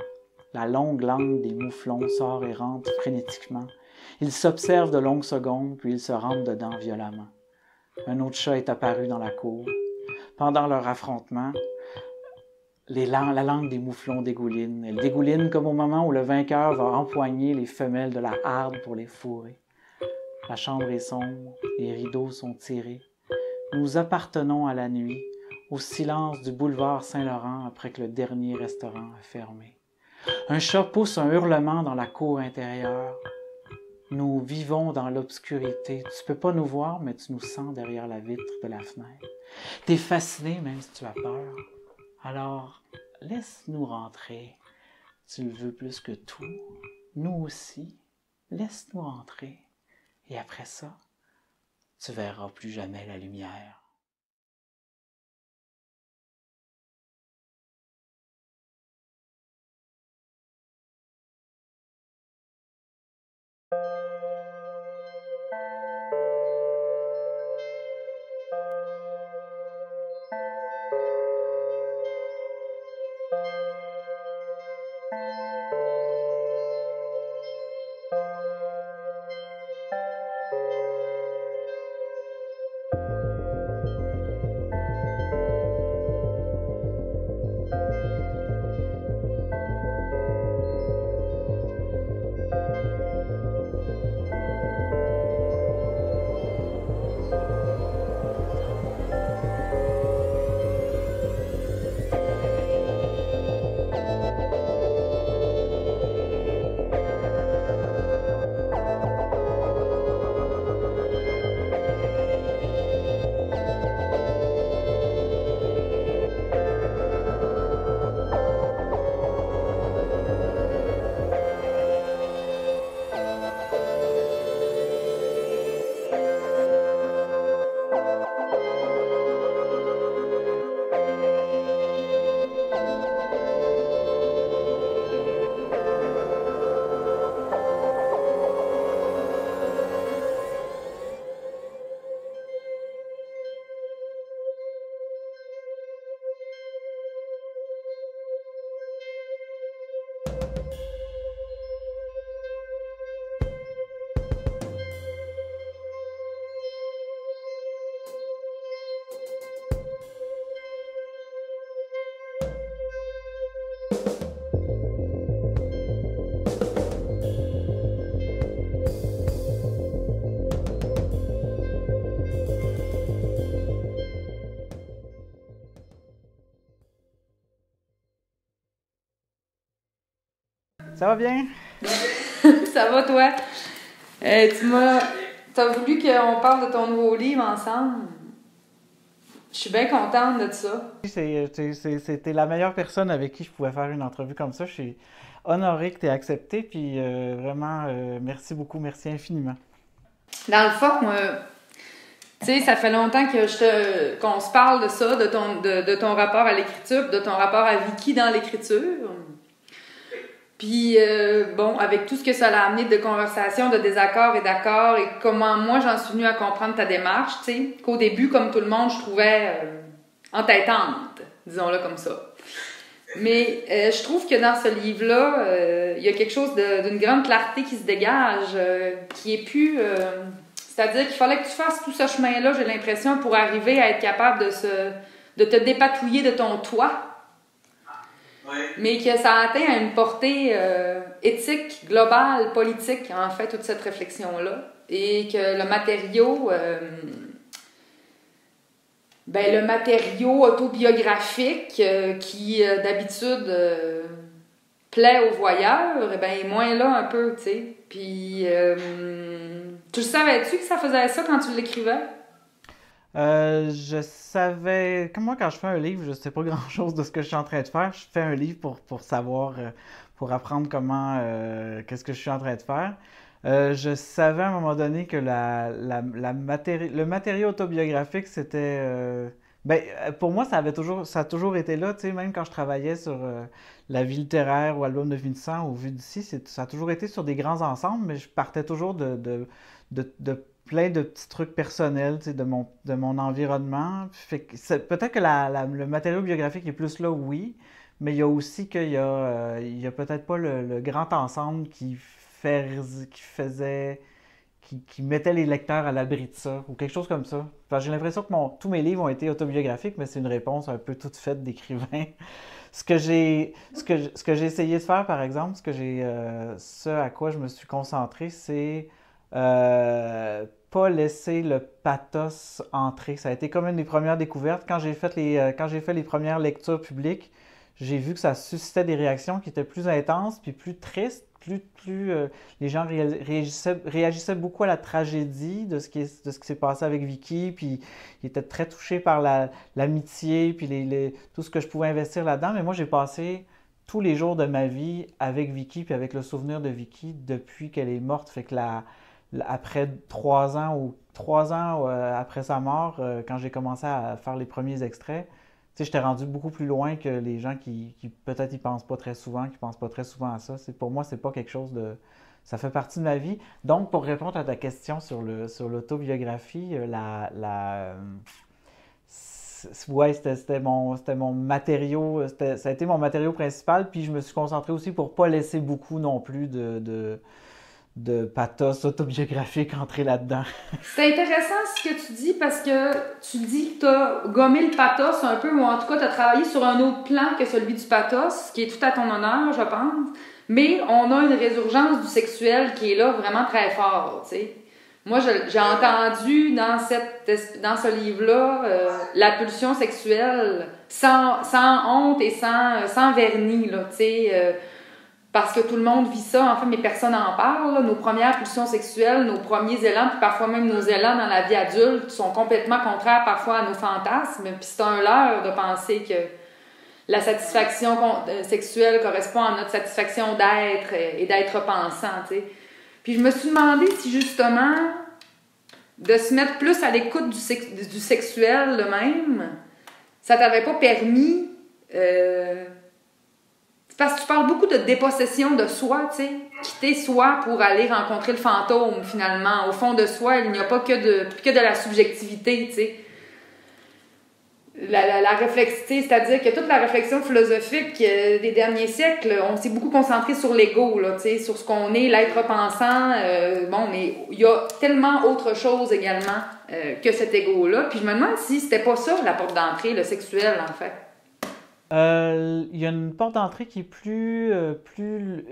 La longue langue des mouflons sort et rentre frénétiquement. Ils s'observent de longues secondes, puis ils se rentrent dedans violemment. Un autre chat est apparu dans la cour. Pendant leur affrontement, la langue des mouflons dégouline. Elle dégouline comme au moment où le vainqueur va empoigner les femelles de la harde pour les fourrer. La chambre est sombre, les rideaux sont tirés. Nous appartenons à la nuit, au silence du boulevard Saint-Laurent après que le dernier restaurant a fermé. Un chat pousse un hurlement dans la cour intérieure. Nous vivons dans l'obscurité. Tu peux pas nous voir, mais tu nous sens derrière la vitre de la fenêtre. T'es fasciné même si tu as peur. Alors, laisse-nous rentrer. Tu le veux plus que tout. Nous aussi, laisse-nous rentrer. Et après ça, tu verras plus jamais la lumière. Ça va bien? Ça va, toi? T'as voulu qu'on parle de ton nouveau livre ensemble. Je suis bien contente de ça. C'était la meilleure personne avec qui je pouvais faire une entrevue comme ça. Je suis honorée que tu aies accepté, puis vraiment, merci beaucoup, merci infiniment. Dans le fond, tu sais, ça fait longtemps que qu'on se parle de ça, de ton rapport à l'écriture, de ton rapport à Vicky dans l'écriture. Puis, bon, avec tout ce que ça a amené de conversations, de désaccords et d'accords, et comment moi j'en suis venue à comprendre ta démarche, tu sais, qu'au début, comme tout le monde, je trouvais entêtante, disons-le comme ça. Mais je trouve que dans ce livre-là, il y a quelque chose d'une grande clarté qui se dégage, qui est plus... c'est-à-dire qu'il fallait que tu fasses tout ce chemin-là, j'ai l'impression, pour arriver à être capable de te dépatouiller de ton toi. Oui. Mais que ça atteint à une portée éthique, globale, politique, en fait, toute cette réflexion-là. Et que le matériau autobiographique qui, d'habitude, plaît aux voyeurs, est moins là un peu, tu sais. Puis, tu savais-tu que ça faisait ça quand tu l'écrivais? Je savais... Comme moi, quand je fais un livre, je sais pas grand-chose de ce que je suis en train de faire. Je fais un livre pour savoir, pour apprendre comment... qu'est-ce que je suis en train de faire. Je savais à un moment donné que le matériau autobiographique, c'était... pour moi, ça a toujours été là, tu sais, même quand je travaillais sur la vie littéraire ou album de Vincent ou Vue d'ici, ça a toujours été sur des grands ensembles, mais je partais toujours de plein de petits trucs personnels, tu sais, de mon environnement. Peut-être que le matériau biographique est plus là, oui, mais il y a aussi qu'il y a peut-être pas le grand ensemble qui qui mettait les lecteurs à l'abri de ça, ou quelque chose comme ça. Enfin, j'ai l'impression que tous mes livres ont été autobiographiques, mais c'est une réponse un peu toute faite d'écrivain. Ce que j'ai essayé de faire, par exemple, ce à quoi je me suis concentré, c'est pas laisser le pathos entrer. Ça a été comme une des premières découvertes. Quand j'ai fait les premières lectures publiques, j'ai vu que ça suscitait des réactions qui étaient plus intenses, puis plus tristes, les gens réagissaient beaucoup à la tragédie de ce qui s'est passé avec Vicky, puis ils étaient très touchés par l'amitié, puis tout ce que je pouvais investir là-dedans. Mais moi, j'ai passé tous les jours de ma vie avec Vicky, puis avec le souvenir de Vicky depuis qu'elle est morte. Fait que après 3 ans après sa mort, quand j'ai commencé à faire les premiers extraits, tu sais, j'étais rendu beaucoup plus loin que les gens qui peut-être y pensent pas très souvent, qui pensent pas très souvent à ça. Pour moi, c'est pas quelque chose de... Ça fait partie de ma vie. Donc, pour répondre à ta question sur l'autobiographie, ouais, c'était mon matériau, ça a été mon matériau principal, puis je me suis concentré aussi pour pas laisser beaucoup non plus de pathos autobiographique entrer là-dedans. C'est intéressant ce que tu dis parce que tu dis que tu as gommé le pathos un peu, ou en tout cas tu as travaillé sur un autre plan que celui du pathos, qui est tout à ton honneur, je pense. Mais on a une résurgence du sexuel qui est là vraiment très fort, tu sais. Moi, j'ai entendu dans ce livre-là la pulsion sexuelle sans honte et sans vernis, là, tu sais. Parce que tout le monde vit ça, en fait, mais personne n'en parle. Là. Nos premières pulsions sexuelles, nos premiers élans, puis parfois même nos élans dans la vie adulte sont complètement contraires parfois à nos fantasmes. Puis c'est un leurre de penser que la satisfaction sexuelle correspond à notre satisfaction d'être et d'être pensant, tu sais. Puis je me suis demandé si justement de se mettre plus à l'écoute du sexuel de même, ça t'avait pas permis... Parce que tu parles beaucoup de dépossession de soi, tu sais. Quitter soi pour aller rencontrer le fantôme, finalement. Au fond de soi, il n'y a pas que de la subjectivité, tu sais. La réflexité, c'est-à-dire que toute la réflexion philosophique des derniers siècles, on s'est beaucoup concentré sur l'ego, là, tu sais, sur ce qu'on est, l'être pensant. Bon, mais il y a tellement autre chose également que cet ego-là. Puis je me demande si c'était pas ça la porte d'entrée, le sexuel, en fait. Il y a une porte d'entrée qui est plus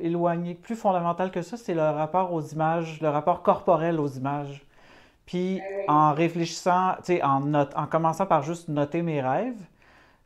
éloignée, plus fondamentale que ça, c'est le rapport aux images, le rapport corporel aux images. Puis en réfléchissant, tu sais, en commençant par juste noter mes rêves,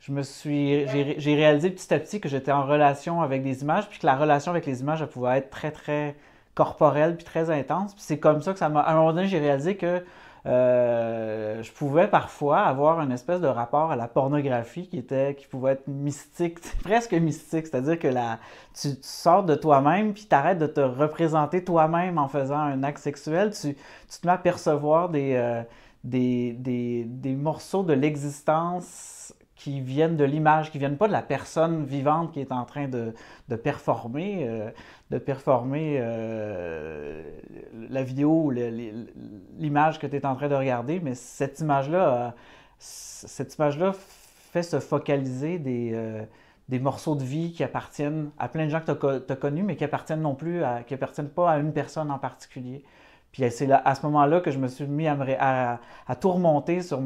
j'ai réalisé petit à petit que j'étais en relation avec des images, puis que la relation avec les images, elle pouvait être très, très corporelle, puis très intense. Puis c'est comme ça que à un moment donné, j'ai réalisé que je pouvais parfois avoir une espèce de rapport à la pornographie qui pouvait être mystique, presque mystique, c'est-à-dire que tu sors de toi-même puis t'arrêtes de te représenter toi-même en faisant un acte sexuel, tu te mets à percevoir des morceaux de l'existence qui viennent de l'image, qui viennent pas de la personne vivante qui est en train de performer, la vidéo ou l'image que tu es en train de regarder, mais cette image-là fait se focaliser des morceaux de vie qui appartiennent à plein de gens que tu as connus, mais qui appartiennent pas à une personne en particulier. Puis c'est à ce moment-là que je me suis mis à tout remonter sur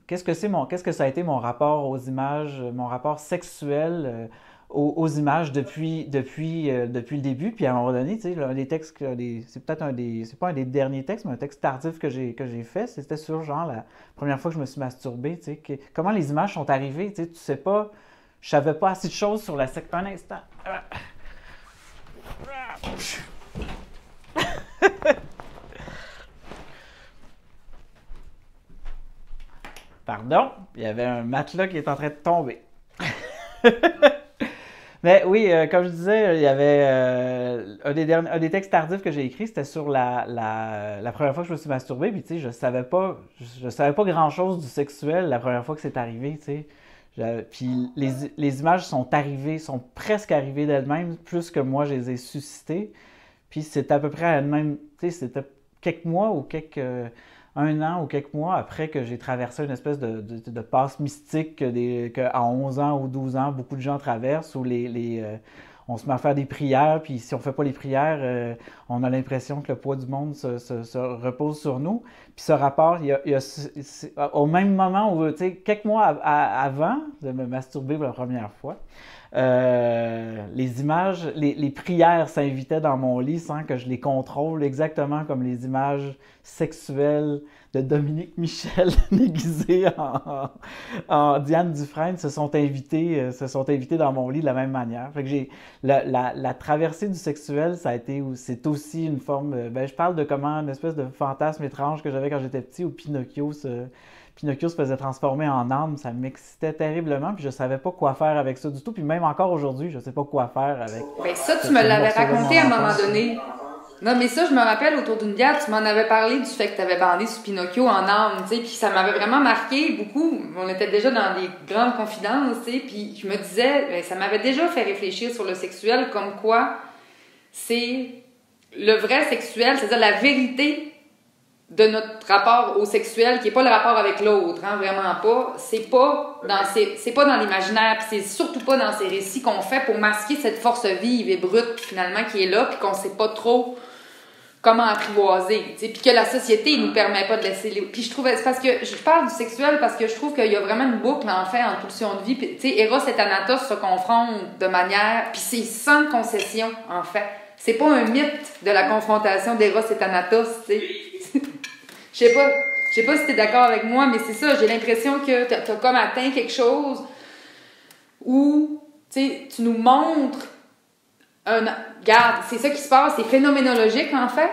qu'est-ce que ça a été mon rapport aux images, mon rapport sexuel aux images depuis le début. Puis à un moment donné, tu sais, un des textes, c'est pas un des derniers textes, mais un texte tardif que j'ai fait, c'était sur genre la première fois que je me suis masturbé, tu sais, comment les images sont arrivées, tu sais pas, je savais pas assez de choses sur la sexe. Un instant. Pardon, il y avait un matelas qui est en train de tomber. Mais oui, comme je disais, il y avait un des textes tardifs que j'ai écrit, c'était sur la première fois que je me suis masturbé, puis tu sais, je savais pas grand-chose du sexuel la première fois que c'est arrivé, tu sais. Puis les images sont presque arrivées d'elles-mêmes, plus que moi je les ai suscitées. Puis c'était à peu près à même, tu sais, c'était quelques mois ou un an ou quelques mois après que j'ai traversé une espèce de passe mystique qu'à 11 ans ou 12 ans, beaucoup de gens traversent, où on se met à faire des prières, puis si on fait pas les prières, on a l'impression que le poids du monde se repose sur nous. Puis ce rapport, au même moment où, tu sais, quelques mois avant de me masturber pour la première fois, les images, les prières s'invitaient dans mon lit sans que je les contrôle, exactement comme les images sexuelles de Dominique Michel déguisée en Diane Dufresne se sont invitées dans mon lit de la même manière. Fait que la traversée du sexuel, c'est aussi une forme, je parle de comment une espèce de fantasme étrange que j'avais quand j'étais petit où Pinocchio se faisait transformer en âme, ça m'excitait terriblement, puis je savais pas quoi faire avec ça du tout, puis même encore aujourd'hui, je sais pas quoi faire avec. Ben ça, tu me l'avais raconté à un moment donné. Non, mais ça, je me rappelle, autour d'une bière, tu m'en avais parlé du fait que tu avais bandé sur Pinocchio en âme, tu sais, puis ça m'avait vraiment marqué beaucoup. On était déjà dans des grandes confidences, tu sais, puis je me disais, ben, ça m'avait déjà fait réfléchir sur le sexuel, comme quoi c'est le vrai sexuel, c'est-à-dire la vérité de notre rapport au sexuel, qui est pas le rapport avec l'autre, hein, vraiment pas. C'est pas dans l'imaginaire, puis c'est surtout pas dans ces récits qu'on fait pour masquer cette force vive et brute, puis finalement, qui est là, puis qu'on sait pas trop comment apprivoiser, tu sais, puis que la société nous permet pas de laisser puis je trouvais, c'est parce que je parle du sexuel parce que je trouve qu'il y a vraiment une boucle en fait en pulsion de vie, tu sais, Eros et Thanatos se confrontent de manière, puis c'est sans concession en fait. C'est pas un mythe de la confrontation d'Eros et Thanatos, tu sais. Je sais pas si t'es d'accord avec moi, mais c'est ça, j'ai l'impression que t'as comme atteint quelque chose où, tu sais, tu nous montres regarde, c'est ça qui se passe, c'est phénoménologique en fait,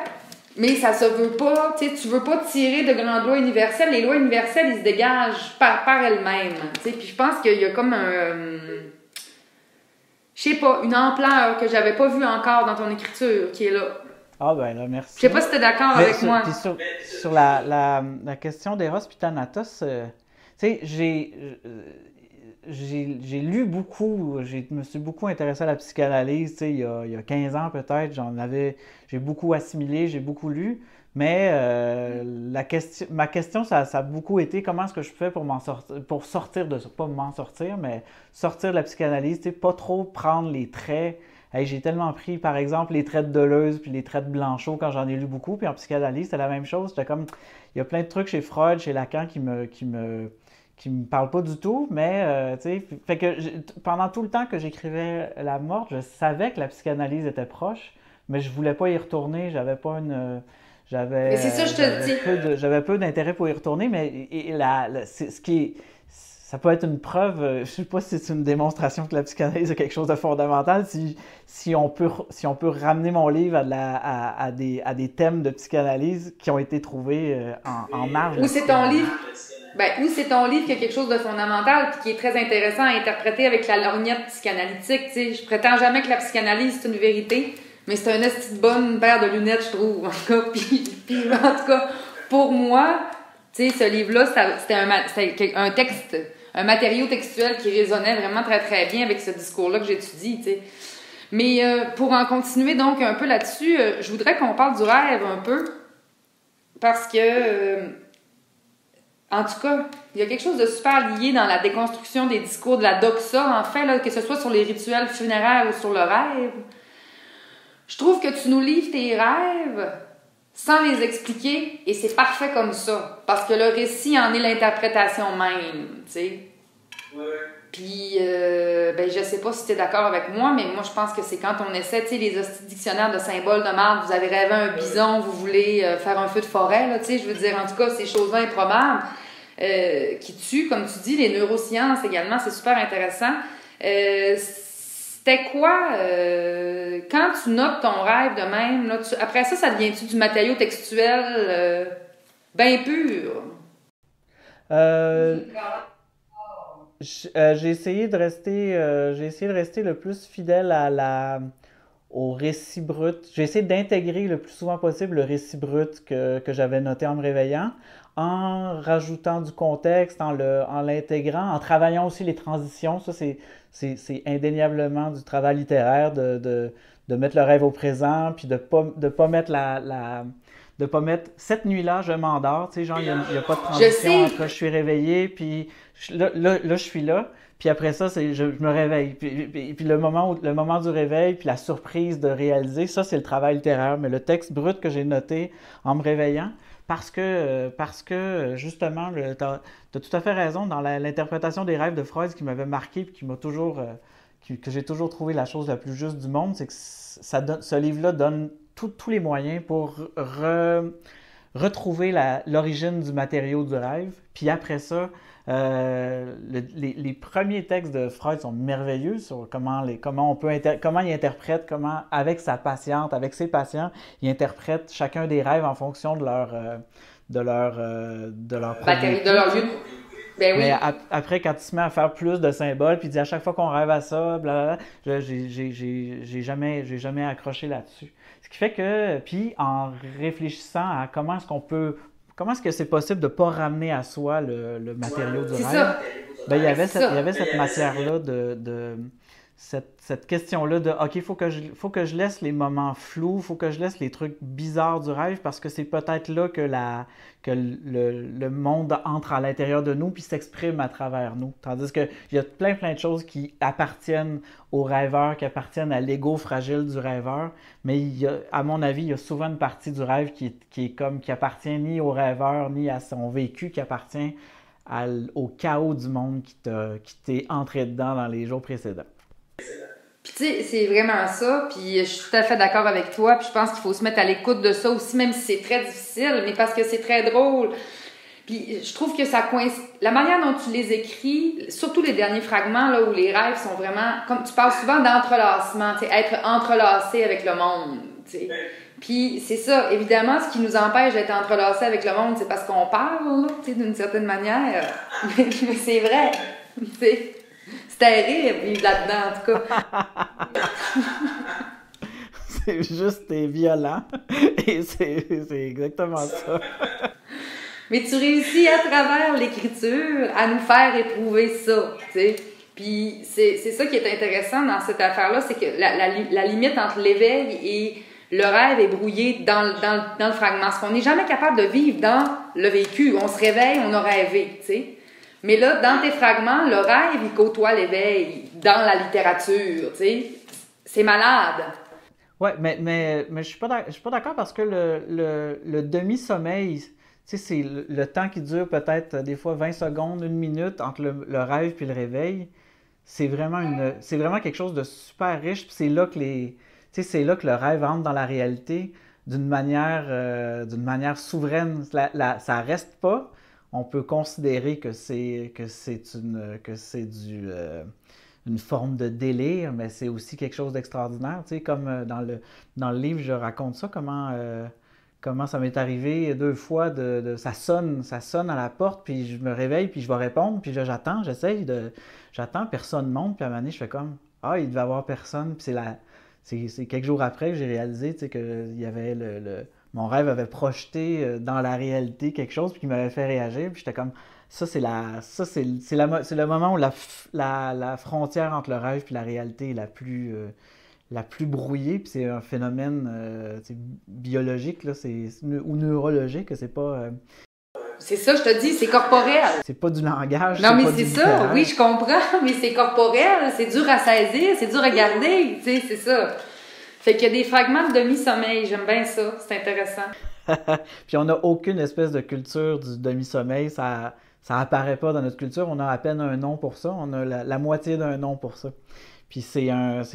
mais ça se veut pas, tu veux pas tirer de grandes lois universelles, les lois universelles, ils se dégagent par elles-mêmes, tu sais, puis je pense qu'il y a comme je sais pas, une ampleur que j'avais pas vue encore dans ton écriture qui est là. Ah ben là, merci. Je sais pas si t'es d'accord avec moi. Puis sur la question d'Eros puis Thanatos, tu sais, j'ai lu beaucoup, je me suis beaucoup intéressé à la psychanalyse, tu sais, il y a 15 ans peut-être, j'ai beaucoup assimilé, j'ai beaucoup lu, mais ma question, ça a beaucoup été comment est-ce que je fais pour sortir de ça, pas m'en sortir, mais sortir de la psychanalyse, tu sais, pas trop prendre les traits. Hey, j'ai tellement pris, par exemple, les traits de Deleuze puis les traits de Blanchot quand j'en ai lu beaucoup, puis en psychanalyse, c'est la même chose. J'étais comme, il y a plein de trucs chez Freud, chez Lacan qui me parlent pas du tout, mais tu sais, fait que pendant tout le temps que j'écrivais La Morte, je savais que la psychanalyse était proche, mais je voulais pas y retourner. J'avais pas une, mais c'est ça, je te le dis. J'avais peu d'intérêt pour y retourner, mais ce qui est ça peut être une preuve, je sais pas si c'est une démonstration que la psychanalyse est quelque chose de fondamental, si on peut ramener mon livre à des thèmes de psychanalyse qui ont été trouvés en marge. Ou c'est ton livre qui a quelque chose de fondamental puis qui est très intéressant à interpréter avec la lorgnette psychanalytique. Tu sais, je prétends jamais que la psychanalyse c'est une vérité, mais c'est une esti de bonne paire de lunettes, je trouve. En tout cas, puis en tout cas, pour moi, tu sais, ce livre-là, c'était un texte, un matériau textuel qui résonnait vraiment très très bien avec ce discours-là que j'étudie, tu sais. Mais pour en continuer donc un peu là-dessus, je voudrais qu'on parle du rêve un peu, parce que, en tout cas, il y a quelque chose de super lié dans la déconstruction des discours de la doxa, en fait, là, que ce soit sur les rituels funéraires ou sur le rêve. Je trouve que tu nous livres tes rêves sans les expliquer, et c'est parfait comme ça, parce que le récit en est l'interprétation même, tu sais. Ouais. Puis, je sais pas si t'es d'accord avec moi, mais moi, je pense que c'est quand on essaie, tu sais, les hosties dictionnaires de symboles de marde, vous avez rêvé un bison, vous voulez faire un feu de forêt, là, tu sais, je veux dire, en tout cas, ces choses-là improbables, qui tuent, comme tu dis, les neurosciences également, c'est super intéressant. C'était quoi, quand tu notes ton rêve de même, là, après ça devient-tu du matériau textuel bien pur? J'ai essayé de rester le plus fidèle au récit brut. J'ai essayé d'intégrer le plus souvent possible le récit brut que j'avais noté en me réveillant, en rajoutant du contexte, en l'intégrant, en travaillant aussi les transitions. Ça, c'est indéniablement du travail littéraire de mettre le rêve au présent, puis de pas mettre de pas mettre cette nuit-là, je m'endors, tu sais, genre, il n'y a pas de transition entre je suis réveillé, puis là, je suis là, Puis après ça, je me réveille. Puis le moment du réveil, puis la surprise de réaliser, ça, c'est le travail littéraire. Mais le texte brut que j'ai noté en me réveillant, parce que justement, tu as tout à fait raison, dans l'interprétation des rêves de Freud, ce qui m'avait marqué, puis qui m'a toujours, que j'ai toujours trouvé la chose la plus juste du monde, c'est que ce livre-là donne tous les moyens pour retrouver l'origine du matériau du rêve. Puis après ça, les premiers textes de Freud sont merveilleux sur comment il interprète, comment avec sa patiente, avec ses patients, il interprète chacun des rêves en fonction de leur lieu. Ben oui. Mais après, quand il se met à faire plus de symboles, puis il dit à chaque fois qu'on rêve à ça, blablabla, j'ai jamais accroché là-dessus. Ce qui fait que, puis en réfléchissant à comment est-ce que c'est possible de ne pas ramener à soi le matériau du rêve, ben, il y avait cette matière-là cette question-là de OK, il faut que je laisse les moments flous, il faut que je laisse les trucs bizarres du rêve parce que c'est peut-être là que le monde entre à l'intérieur de nous puis s'exprime à travers nous. Tandis qu'il y a plein de choses qui appartiennent au rêveur, qui appartiennent à l'ego fragile du rêveur, mais à mon avis, il y a souvent une partie du rêve qui appartient ni au rêveur ni à son vécu, qui appartient au chaos du monde qui t'est entré dedans dans les jours précédents. Puis tu sais, c'est vraiment ça, puis je suis tout à fait d'accord avec toi, puis je pense qu'il faut se mettre à l'écoute de ça aussi, même si c'est très difficile, mais parce que c'est très drôle. Puis je trouve que ça coïncide. La manière dont tu les écris, surtout les derniers fragments là où les rêves sont vraiment, comme tu parles souvent d'entrelacement, tu sais, être entrelacé avec le monde, tu sais. Puis c'est ça, évidemment, ce qui nous empêche d'être entrelacé avec le monde, c'est parce qu'on parle, tu sais, d'une certaine manière. Mais c'est vrai, tu sais. C'est terrible vivre là-dedans, en tout cas. C'est juste violent. Et c'est exactement ça. Mais tu réussis à travers l'écriture à nous faire éprouver ça, tu sais. Puis c'est ça qui est intéressant dans cette affaire-là, c'est que la limite entre l'éveil et le rêve est brouillée dans le fragment. Parce qu'on n'est jamais capable de vivre dans le vécu. On se réveille, on a rêvé, tu sais. Mais là, dans tes fragments, le rêve, il côtoie l'éveil dans la littérature, tu sais. C'est malade. Ouais, mais je suis pas d'accord parce que le demi-sommeil, tu sais, c'est le temps qui dure peut-être des fois 20 secondes, 1 minute entre le rêve puis le réveil. C'est vraiment quelque chose de super riche, puis c'est là que le rêve entre dans la réalité d'une manière souveraine. Ça reste pas. On peut considérer que c'est une forme de délire, mais c'est aussi quelque chose d'extraordinaire. Tu sais, comme dans le livre, je raconte ça, comment ça m'est arrivé 2 fois, ça sonne à la porte, puis je me réveille, puis je vais répondre, puis j'attends, j'attends, personne monte, puis à un moment donné, je fais comme « Ah, il devait y avoir personne », puis c'est quelques jours après que j'ai réalisé, tu sais, que il y avait mon rêve avait projeté dans la réalité quelque chose puis qui m'avait fait réagir. Puis j'étais comme, c'est le moment où la frontière entre le rêve et la réalité est la plus brouillée. Puis c'est un phénomène biologique là, ou neurologique. C'est pas... C'est ça, je te dis, c'est corporel. C'est pas du langage. Non, mais c'est ça, oui, je comprends, mais c'est corporel, c'est dur à saisir, c'est dur à garder, tu sais, c'est ça. Fait qu'il y a des fragments de demi-sommeil, j'aime bien ça, c'est intéressant. Puis on n'a aucune espèce de culture du demi-sommeil, ça apparaît pas dans notre culture, on a à peine un nom pour ça, on a la moitié d'un nom pour ça. Puis c'est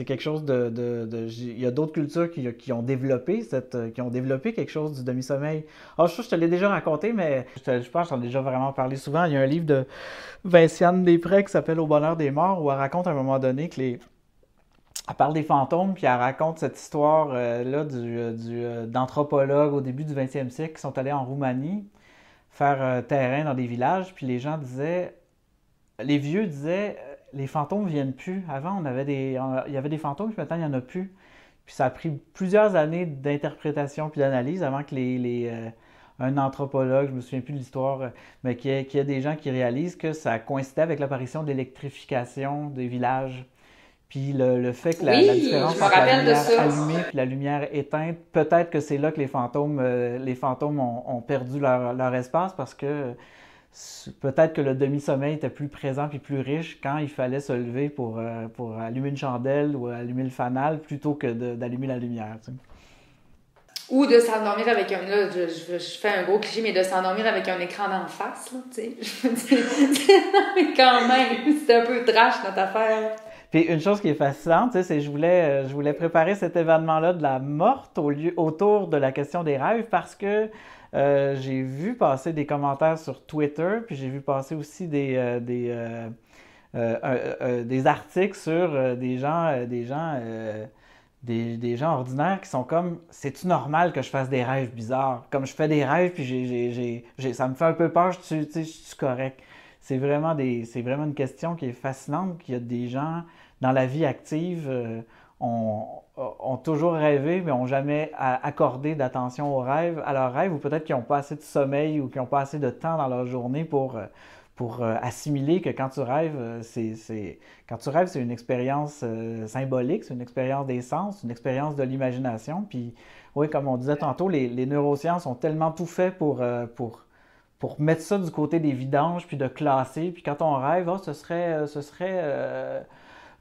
quelque chose il y a d'autres cultures qui ont développé quelque chose du demi-sommeil. Alors, je te l'ai déjà raconté, mais je pense que j'en ai déjà vraiment parlé souvent. Il y a un livre de Vinciane Després qui s'appelle Au bonheur des morts, où elle raconte à un moment donné que elle parle des fantômes, puis elle raconte cette histoire là d'anthropologues au début du 20e siècle qui sont allés en Roumanie faire terrain dans des villages, puis les vieux disaient les fantômes viennent plus. Avant, il y avait des fantômes, puis maintenant, il n'y en a plus. Puis ça a pris plusieurs années d'interprétation puis d'analyse avant que un anthropologue, je me souviens plus de l'histoire, mais qu'il y a des gens qui réalisent que ça coïncidait avec l'apparition de l'électrification des villages. Puis le fait que la différence entre la lumière allumée et la lumière éteinte, peut-être que c'est là que les fantômes ont perdu leur espace parce que peut-être que le demi-sommeil était plus présent puis plus riche quand il fallait se lever pour allumer une chandelle ou allumer le fanal plutôt que d'allumer la lumière. Tu sais. Ou de s'endormir avec un... Là, je fais un gros cliché, mais de s'endormir avec un écran d'en face, là, tu sais. Je veux dire, mais quand même, c'est un peu trash, notre affaire. Puis une chose qui est fascinante, tu sais, c'est que je voulais préparer cet événement-là de la morte autour de la question des rêves parce que j'ai vu passer des commentaires sur Twitter, puis j'ai vu passer aussi des articles sur des gens ordinaires qui sont comme c'est-tu normal que je fasse des rêves bizarres? Comme je fais des rêves, puis ça me fait un peu peur, je suis correct. C'est vraiment une question qui est fascinante, qu'il y a des gens dans la vie active ont toujours rêvé, mais n'ont jamais accordé d'attention à leurs rêves, ou peut-être qu'ils n'ont pas assez de sommeil ou qu'ils n'ont pas assez de temps dans leur journée pour assimiler que quand tu rêves, c'est une expérience symbolique, c'est une expérience des sens, une expérience de l'imagination. Puis, oui, comme on disait tantôt, les neurosciences ont tellement tout fait pour mettre ça du côté des vidanges, puis de classer. Puis quand on rêve,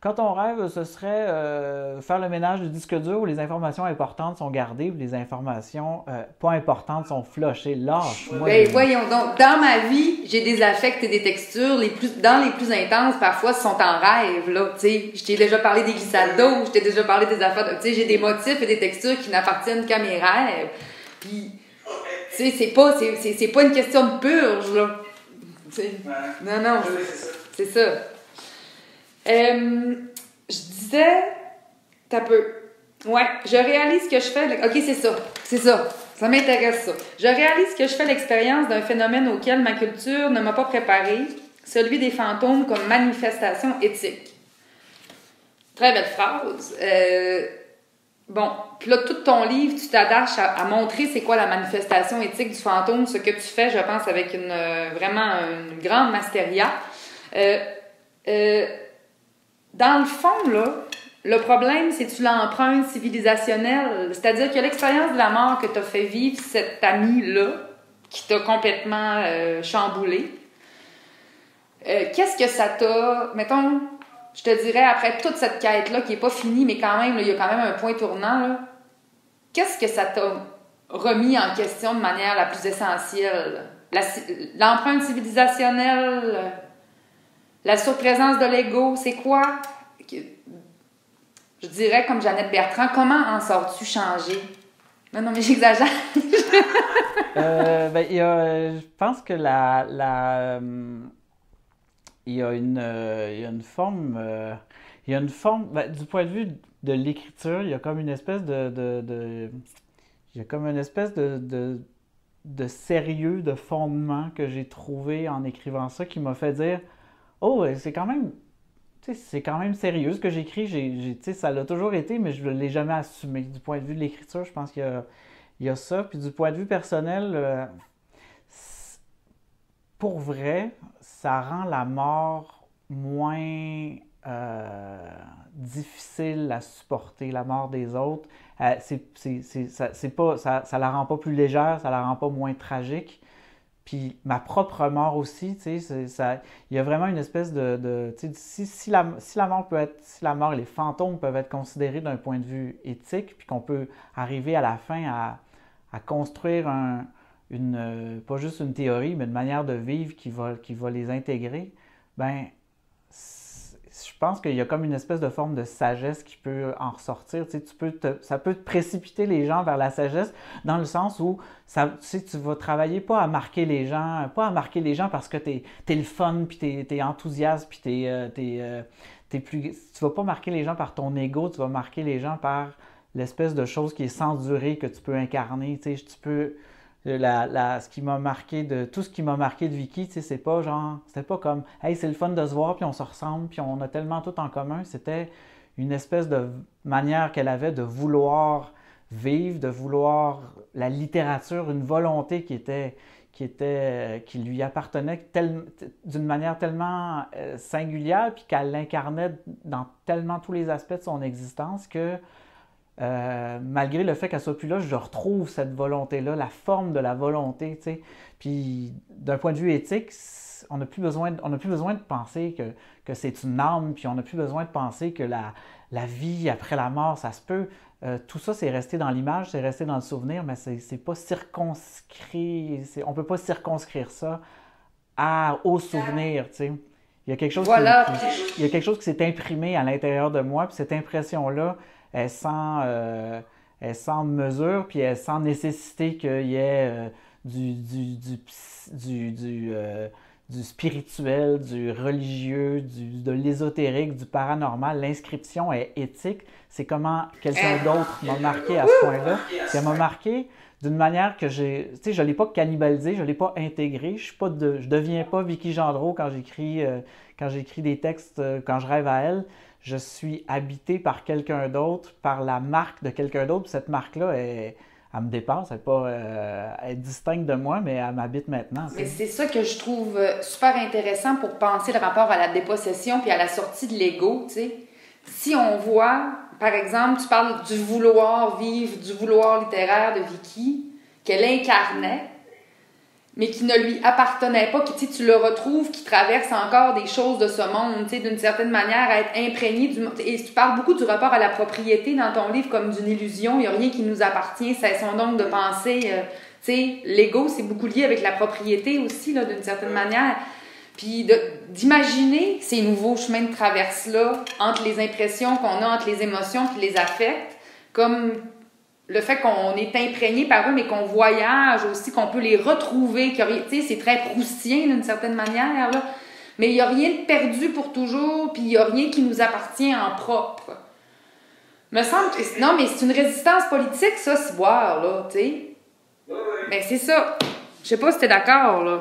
quand on rêve, ce serait faire le ménage du disque dur où les informations importantes sont gardées, où les informations pas importantes sont flushées. Lâche-moi. Ben, voyons donc, dans ma vie, j'ai des affects et des textures, dans les plus intenses, parfois, sont en rêve, là, tu sais. Je t'ai déjà parlé des glissades d'eau, je t'ai déjà parlé des affaires, tu sais, j'ai des motifs et des textures qui n'appartiennent qu'à mes rêves. Puis, tu sais, c'est pas une question de purge, là. T'sais. Ouais. Non, c'est ça. Je disais, t'as peu. Ouais, je réalise que je fais. Ok, c'est ça. Ça m'intéresse, ça. Je réalise que je fais l'expérience d'un phénomène auquel ma culture ne m'a pas préparé, celui des fantômes comme manifestation éthique. Très belle phrase. Bon, puis là, tout ton livre, tu t'attaches à montrer c'est quoi la manifestation éthique du fantôme, ce que tu fais, je pense, avec vraiment une grande masteria. Dans le fond, là, le problème, c'est que tu l'empruntes civilisationnelle. C'est-à-dire que l'expérience de la mort que t'as fait vivre cet ami-là, qui t'a complètement chamboulé, qu'est-ce que ça t'a... Mettons, je te dirais, après toute cette quête-là, qui n'est pas finie, mais quand même, il y a quand même un point tournant, là, qu'est-ce que ça t'a remis en question de manière la plus essentielle? L'empreinte civilisationnelle... La surprésence de l'ego, c'est quoi? Je dirais, comme Jeannette Bertrand, comment en sors-tu changé? Non, mais j'exagère. Je pense que il y a une forme... du point de vue de l'écriture, il y a comme une espèce de sérieux, de fondement que j'ai trouvé en écrivant ça qui m'a fait dire oh, c'est quand même sérieux ce que j'écris. Ça l'a toujours été, mais je ne l'ai jamais assumé. Du point de vue de l'écriture, je pense qu'il y a ça. Puis du point de vue personnel, pour vrai, ça rend la mort moins difficile à supporter, la mort des autres. Ça la rend pas plus légère, ça la rend pas moins tragique. Puis ma propre mort aussi, tu sais, il y a vraiment une espèce de tu sais, si la mort et les fantômes peuvent être considérés d'un point de vue éthique, puis qu'on peut arriver à la fin à construire pas juste une théorie, mais une manière de vivre qui va les intégrer, ben je pense qu'il y a comme une espèce de forme de sagesse qui peut en ressortir. Tu sais, ça peut te précipiter les gens vers la sagesse dans le sens où tu vas travailler pas à marquer les gens parce que t'es le fun, puis t'es enthousiaste, puis tu vas pas marquer les gens par ton ego, tu vas marquer les gens par l'espèce de chose qui est sans durée que tu peux incarner. Tu sais, tu peux... ce qui m'a marqué tout ce qui m'a marqué de Vicky, tu sais, c'était pas comme hey, c'est le fun de se voir, puis on se ressemble, puis on a tellement tout en commun. C'était une espèce de manière qu'elle avait de vouloir vivre, de vouloir la littérature, une volonté qui lui appartenait d'une manière tellement singulière, puis qu'elle l'incarnait dans tellement tous les aspects de son existence que malgré le fait qu'elle soit plus là, je retrouve cette volonté-là, la forme de la volonté, tu sais. Puis d'un point de vue éthique, on n'a plus besoin de penser que c'est une âme, puis on n'a plus besoin de penser que la vie après la mort, ça se peut. Tout ça, c'est resté dans l'image, c'est resté dans le souvenir, mais c'est pas circonscrit, on ne peut pas circonscrire ça au souvenir, tu sais. Il y a quelque chose il y a quelque chose qui s'est imprimé à l'intérieur de moi, puis cette impression-là, elle sans mesure, puis elle sans nécessité qu'il y ait du spirituel, du religieux, de l'ésotérique, du paranormal. L'inscription est éthique. C'est comment quelqu'un d'autre m'a marqué à ce point-là. Puis elle m'a marqué d'une manière que je ne l'ai pas cannibalisé, je ne l'ai pas intégré. Je deviens pas Vicky Gendreau quand j'écris des textes, quand je rêve à elle. Je suis habité par quelqu'un d'autre, par la marque de quelqu'un d'autre. Puis cette marque-là, elle me dépasse, elle est distincte de moi, mais elle m'habite maintenant. Mais c'est ça que je trouve super intéressant pour penser le rapport à la dépossession puis à la sortie de l'ego, tu sais. Si on voit, par exemple, tu parles du vouloir vivre, du vouloir littéraire de Vicky, qu'elle incarnait, mais qui ne lui appartenait pas, tu le retrouves, qui traverse encore des choses de ce monde, d'une certaine manière, à être imprégné du monde. Et tu parles beaucoup du rapport à la propriété dans ton livre comme d'une illusion, il n'y a rien qui nous appartient, cessons donc de penser, l'ego, c'est beaucoup lié avec la propriété aussi, là, d'une certaine manière. Puis d'imaginer ces nouveaux chemins de traverse-là, entre les impressions qu'on a, entre les émotions qui les affectent, comme le fait qu'on est imprégné par eux, mais qu'on voyage aussi, qu'on peut les retrouver, c'est très proustien d'une certaine manière, là. Mais il n'y a rien de perdu pour toujours, puis il n'y a rien qui nous appartient en propre. Me semble que... Non, mais c'est une résistance politique, ça, se voir, là, tu sais. Ben, c'est ça. Je sais pas si t'es d'accord, là.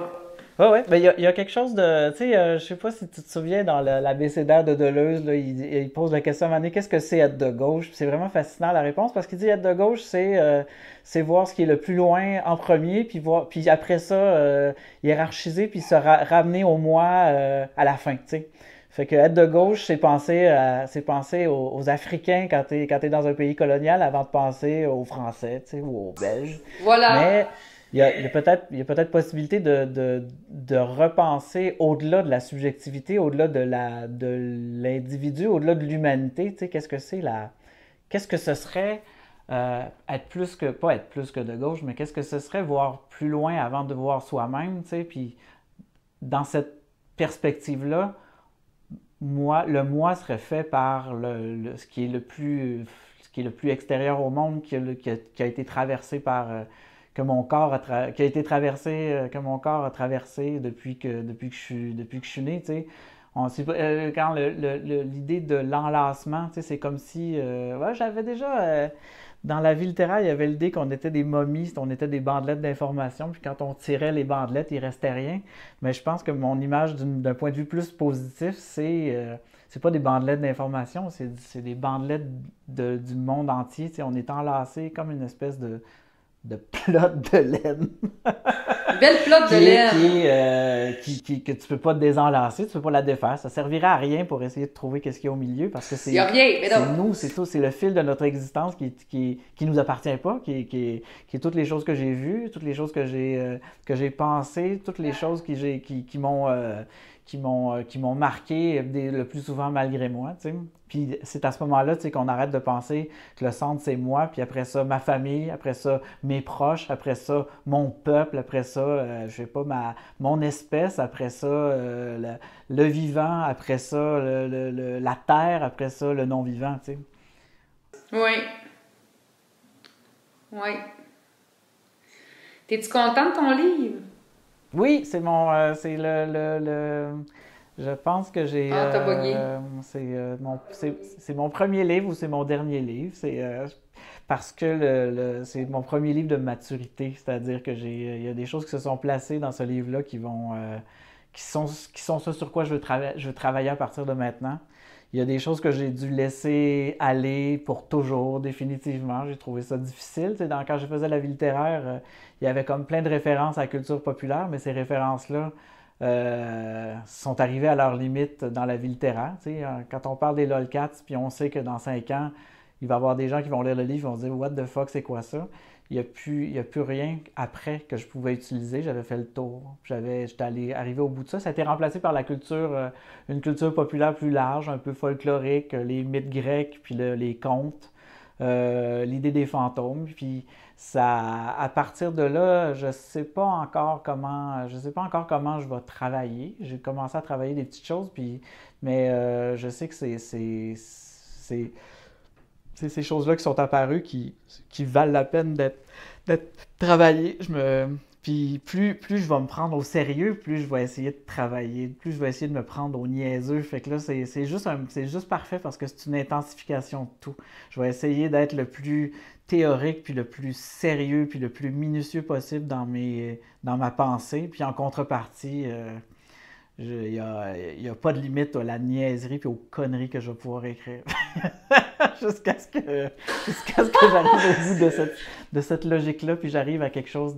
Oui, mais il y a quelque chose de... Tu sais, je sais pas si tu te souviens, dans l'abécédaire de Deleuze, là, il pose la question à un moment donné, qu'est-ce que c'est être de gauche? Puis c'est vraiment fascinant la réponse, parce qu'il dit être de gauche, c'est voir ce qui est le plus loin en premier, puis après ça, hiérarchiser, puis se ramener au moi à la fin, tu sais. Fait que être de gauche, c'est penser aux Africains quand t'es dans un pays colonial avant de penser aux Français, tu sais, ou aux Belges. Voilà. Mais il y a peut-être possibilité de repenser au-delà de la subjectivité, au-delà de l'individu, au-delà de l'humanité, tu sais, qu'est-ce que ce serait pas être plus que de gauche, mais qu'est-ce que ce serait voir plus loin avant de voir soi-même, tu sais, puis dans cette perspective-là, le moi serait fait par ce qui est le plus extérieur au monde, qui a été traversé par que mon corps qui a été traversé que mon corps a traversé depuis que je suis né, tu sais. Quand l'idée de l'enlacement, tu sais, c'est comme si j'avais déjà dans la vie littéraire, il y avait l'idée qu'on était des momies, on était des bandelettes d'information, puis quand on tirait les bandelettes, il restait rien. Mais je pense que mon image d'un point de vue plus positif, c'est pas des bandelettes d'information, c'est des bandelettes du monde entier. Tu sais, on est enlacés comme une espèce de plotte de laine. Une belle plotte de laine. Que tu peux pas te désenlacer, tu peux pas la défaire. Ça servirait à rien pour essayer de trouver qu'est-ce qu'il y a au milieu, parce que c'est nous, c'est tout, c'est le fil de notre existence qui nous appartient pas, qui est toutes les choses que j'ai vues, toutes les choses que j'ai pensées, toutes les choses qui m'ont marqué le plus souvent malgré moi, tu sais. Puis c'est à ce moment-là, tu sais, qu'on arrête de penser que le centre, c'est moi, puis après ça, ma famille, après ça, mes proches, après ça, mon peuple, après ça, je sais pas, mon espèce, après ça, le vivant, après ça, la terre, après ça, le non-vivant, tu sais. Oui. Oui. T'es-tu content de ton livre? Oui, c'est je pense que j'ai... t'as bugué. C'est mon premier livre ou c'est mon dernier livre. Parce que c'est mon premier livre de maturité. C'est-à-dire que il y a des choses qui se sont placées dans ce livre-là qui sont ce sur quoi je veux travailler à partir de maintenant. Il y a des choses que j'ai dû laisser aller pour toujours, définitivement. J'ai trouvé ça difficile. Tu sais, quand je faisais la vie littéraire, il y avait comme plein de références à la culture populaire, mais ces références-là sont arrivées à leur limite dans la vie littéraire. Tu sais, quand on parle des lolcats, puis on sait que dans 5 ans, il va y avoir des gens qui vont lire le livre et vont se dire « What the fuck, c'est quoi ça? » Il n'y a plus rien après que je pouvais utiliser. J'avais fait le tour. J'étais arrivé au bout de ça. Ça a été remplacé par une culture populaire plus large, un peu folklorique, les mythes grecs, puis les contes, l'idée des fantômes. Puis ça, à partir de là, je sais pas encore comment je vais travailler. J'ai commencé à travailler des petites choses, mais je sais que c'est ces choses-là qui sont apparues qui valent la peine d'être travaillées. Puis plus je vais me prendre au sérieux, plus je vais essayer de travailler, plus je vais essayer de me prendre au niaiseux. Fait que là, c'est juste parfait parce que c'est une intensification de tout. Je vais essayer d'être le plus théorique, puis le plus sérieux, puis le plus minutieux possible dans ma pensée. Puis en contrepartie, il n'y a pas de limite à la niaiserie puis aux conneries que je vais pouvoir écrire. jusqu'à ce que j'arrive au bout de cette logique-là, puis j'arrive à quelque chose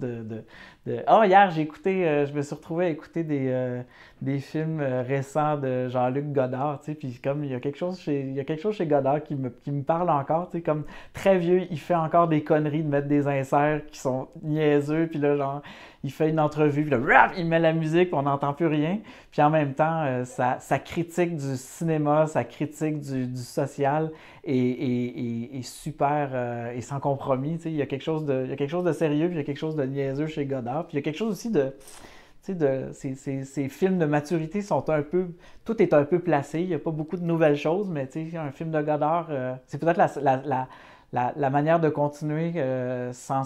hier, je me suis retrouvé à écouter des films récents de Jean-Luc Godard, tu sais, puis comme il y a quelque chose chez Godard qui me parle encore, tu sais, comme très vieux, il fait encore des conneries de mettre des inserts qui sont niaiseux, puis là, genre, il fait une entrevue, puis là, rap, il met la musique, puis on n'entend plus rien. Puis en même temps, sa critique du cinéma, sa critique du social est super et sans compromis. Tu sais, il y a quelque chose de sérieux, puis il y a quelque chose de niaiseux chez Godard. Puis il y a quelque chose aussi ces films de maturité tout est un peu placé. Il n'y a pas beaucoup de nouvelles choses, mais tu sais, un film de Godard, c'est peut-être la manière de continuer sans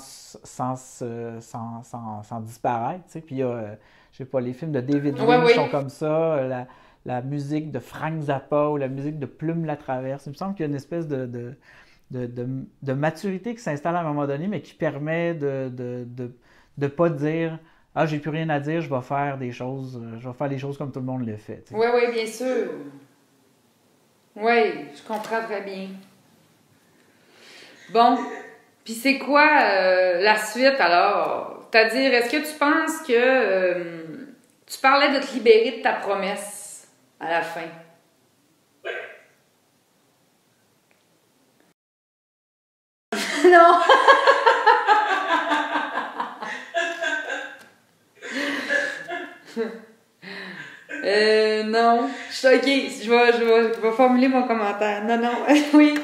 disparaître. Tu sais. Puis il y a, je sais pas, les films de David Lynch sont comme ça, la musique de Frank Zappa ou la musique de Plume Latraverse. Il me semble qu'il y a une espèce de maturité qui s'installe à un moment donné, mais qui permet de pas dire « Ah, j'ai plus rien à dire, je vais faire des choses comme tout le monde le fait. » Oui, oui, bien sûr. Oui, je comprends très bien. Bon, puis c'est quoi la suite alors? C'est-à-dire, est-ce que tu penses que tu parlais de te libérer de ta promesse à la fin? Non! Non. OK, je vais formuler mon commentaire. Non, oui.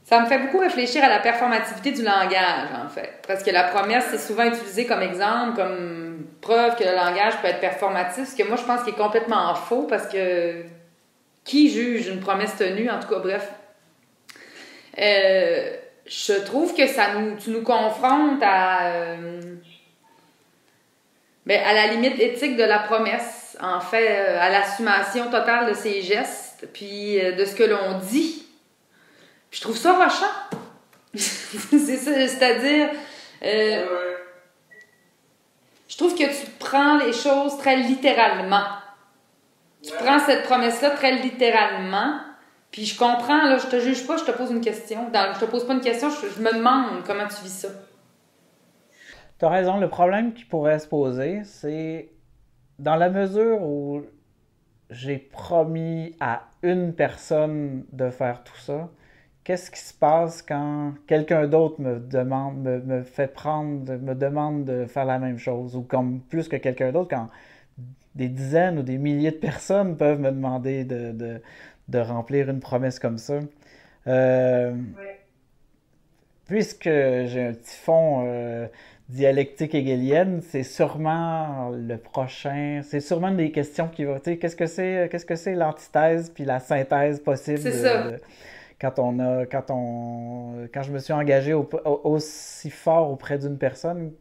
Ça me fait beaucoup réfléchir à la performativité du langage, en fait. Parce que la promesse, c'est souvent utilisé comme exemple, comme preuve que le langage peut être performatif, ce que moi, je pense qu'il est complètement faux, parce que qui juge une promesse tenue? En tout cas, bref. Je trouve que tu nous confrontes à la limite éthique de la promesse, en fait, à l'assumation totale de ses gestes, puis de ce que l'on dit. Je trouve ça rochant. C'est ça, c'est-à-dire... je trouve que tu prends les choses très littéralement. Tu prends cette promesse-là très littéralement, puis je comprends, là, je te juge pas, je te pose une question. Je te pose pas une question, je me demande comment tu vis ça. Tu as raison, le problème qui pourrait se poser, c'est dans la mesure où j'ai promis à une personne de faire tout ça, qu'est-ce qui se passe quand quelqu'un d'autre me demande de faire la même chose? Ou comme plus que quelqu'un d'autre, quand des dizaines ou des milliers de personnes peuvent me demander de remplir une promesse comme ça. Puisque j'ai un petit fond dialectique hegelienne, c'est sûrement le prochain, c'est sûrement des questions qui vont, tu sais, qu'est-ce que c'est l'antithèse puis la synthèse possible quand je me suis engagé aussi fort auprès d'une personne,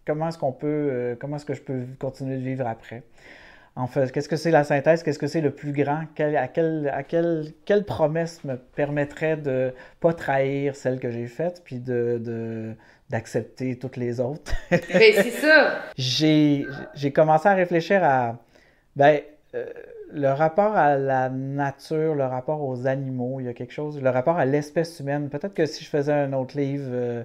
comment est-ce que je peux continuer de vivre après? En fait, qu'est-ce que c'est la synthèse? Qu'est-ce que c'est le plus grand? Quelle promesse me permettrait de pas trahir celle que j'ai faite puis d'accepter toutes les autres? Ben, c'est ça! J'ai commencé à réfléchir à le rapport à la nature, le rapport aux animaux, il y a quelque chose, le rapport à l'espèce humaine. Peut-être que si je faisais un autre livre,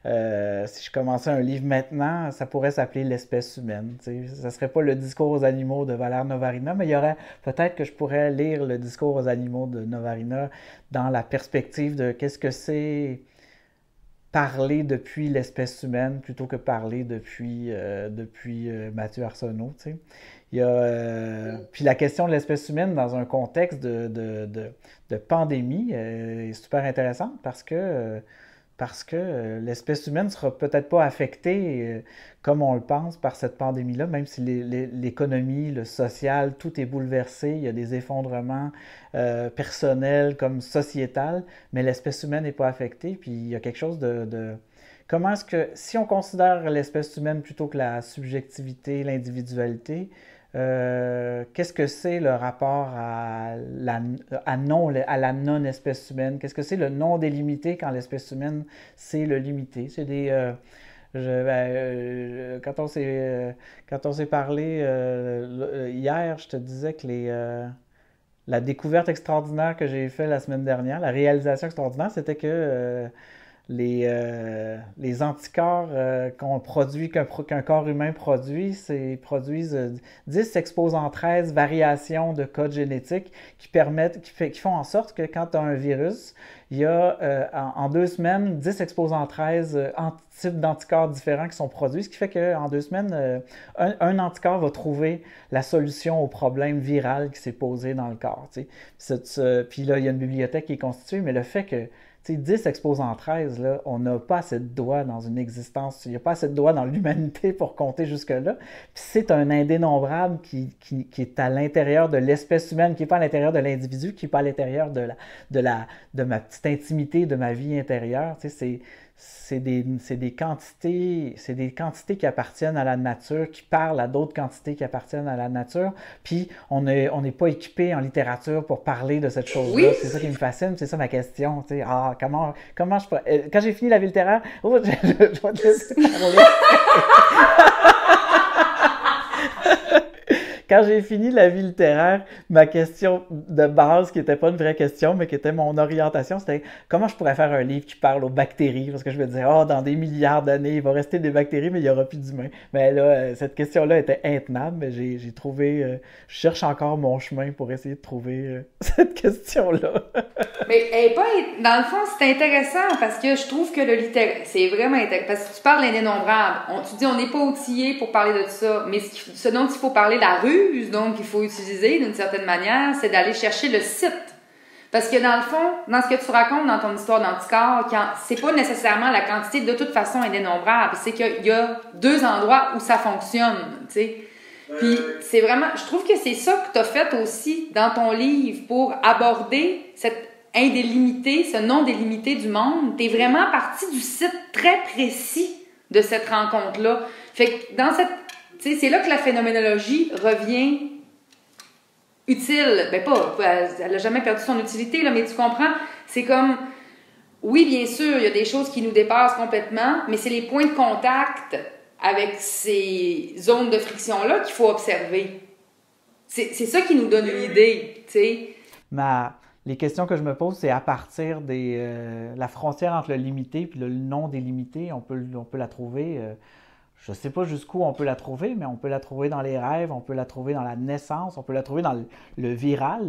si je commençais un livre maintenant, ça pourrait s'appeler l'espèce humaine. Tu sais. Ça serait pas le discours aux animaux de Valère Novarina, mais il y aurait peut-être que je pourrais lire le discours aux animaux de Novarina dans la perspective de qu'est-ce que c'est parler depuis l'espèce humaine plutôt que parler depuis Mathieu Arsenault, tu sais. Il y a, puis la question de l'espèce humaine dans un contexte de pandémie est super intéressante parce que l'espèce humaine ne sera peut-être pas affectée comme on le pense par cette pandémie-là, même si l'économie, le social, tout est bouleversé, il y a des effondrements personnels comme sociétal, mais l'espèce humaine n'est pas affectée, puis il y a quelque chose de... Comment est-ce que, si on considère l'espèce humaine plutôt que la subjectivité, l'individualité, qu'est-ce que c'est le rapport à la non-espèce humaine? Qu'est-ce que c'est le non délimité quand l'espèce humaine, c'est le limité? C'est des... quand on s'est parlé hier, je te disais que la découverte extraordinaire que j'ai faite la semaine dernière, la réalisation extraordinaire, c'était que les anticorps qu'on produit, qu'un corps humain produisent 10 exposant 13 variations de code génétique qui font en sorte que quand tu as un virus, il y a en 2 semaines 10 exposant 13 types d'anticorps différents qui sont produits, ce qui fait qu'en 2 semaines, un anticorps va trouver la solution au problème viral qui s'est posé dans le corps. Puis là, il y a une bibliothèque qui est constituée, mais le fait que 10 exposant 13, là, on n'a pas assez de doigts dans une existence, il n'y a pas assez de doigts dans l'humanité pour compter jusque-là. Puis c'est un indénombrable qui est à l'intérieur de l'espèce humaine, qui n'est pas à l'intérieur de l'individu, qui n'est pas à l'intérieur de ma petite intimité, de ma vie intérieure. C'est des quantités qui appartiennent à la nature, qui parlent à d'autres quantités qui appartiennent à la nature. Puis on n'est pas équipé en littérature pour parler de cette chose-là. Oui. C'est ça qui me fascine, c'est ça ma question. Comment je pourrais... Quand j'ai fini la vie littéraire, je vais te laisser parler. Quand j'ai fini la vie littéraire, ma question de base, qui n'était pas une vraie question, mais qui était mon orientation, c'était comment je pourrais faire un livre qui parle aux bactéries? Parce que je me disais, dans des milliards d'années, il va rester des bactéries, mais il n'y aura plus d'humains. Mais là, cette question-là était intenable, mais j'ai trouvé... je cherche encore mon chemin pour essayer de trouver cette question-là. Mais elle est pas... Dans le fond, c'est intéressant, parce que je trouve que le littéraire... C'est vraiment intéressant, parce que tu parles d'indénombrable. Tu dis, on n'est pas outillé pour parler de ça, mais ce dont il faut parler, la ruse, donc il faut utiliser d'une certaine manière, c'est d'aller chercher le site. Parce que dans le fond, dans ce que tu racontes dans ton histoire d'anticorps, c'est pas nécessairement la quantité de toute façon indénombrable, c'est qu'il y a 2 endroits où ça fonctionne, tu sais. Puis c'est vraiment, je trouve que c'est ça que tu as fait aussi dans ton livre pour aborder cette indélimité, ce non délimité du monde. Tu es vraiment parti du site très précis de cette rencontre-là. Fait que dans cette... Tu sais, c'est là que la phénoménologie revient utile. Ben pas, elle n'a jamais perdu son utilité, là, mais tu comprends? C'est comme, oui, bien sûr, il y a des choses qui nous dépassent complètement, mais c'est les points de contact avec ces zones de friction-là qu'il faut observer. C'est ça qui nous donne une idée, tu sais. Les questions que je me pose, c'est à partir la frontière entre le limité et le non délimité, on peut la trouver... je ne sais pas jusqu'où on peut la trouver, mais on peut la trouver dans les rêves, on peut la trouver dans la naissance, on peut la trouver dans le viral,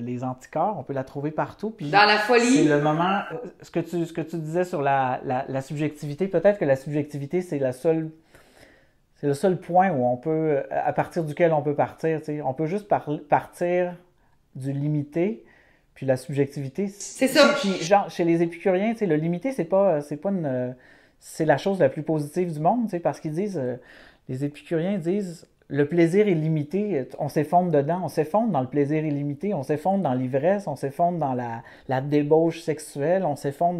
les anticorps, on peut la trouver partout. Puis dans la folie. C'est le moment, ce que tu disais sur la subjectivité, peut-être que la subjectivité, c'est le seul point où on peut, à partir duquel on peut partir. T'sais. On peut juste partir du limité, puis la subjectivité. C'est ça. Puis, genre, chez les épicuriens, le limité, c'est pas une... C'est la chose la plus positive du monde, parce qu'ils disent, les épicuriens disent, le plaisir est limité, on s'effondre dedans, on s'effondre dans le plaisir illimité, on s'effondre dans l'ivresse, on s'effondre dans la débauche sexuelle, on s'effondre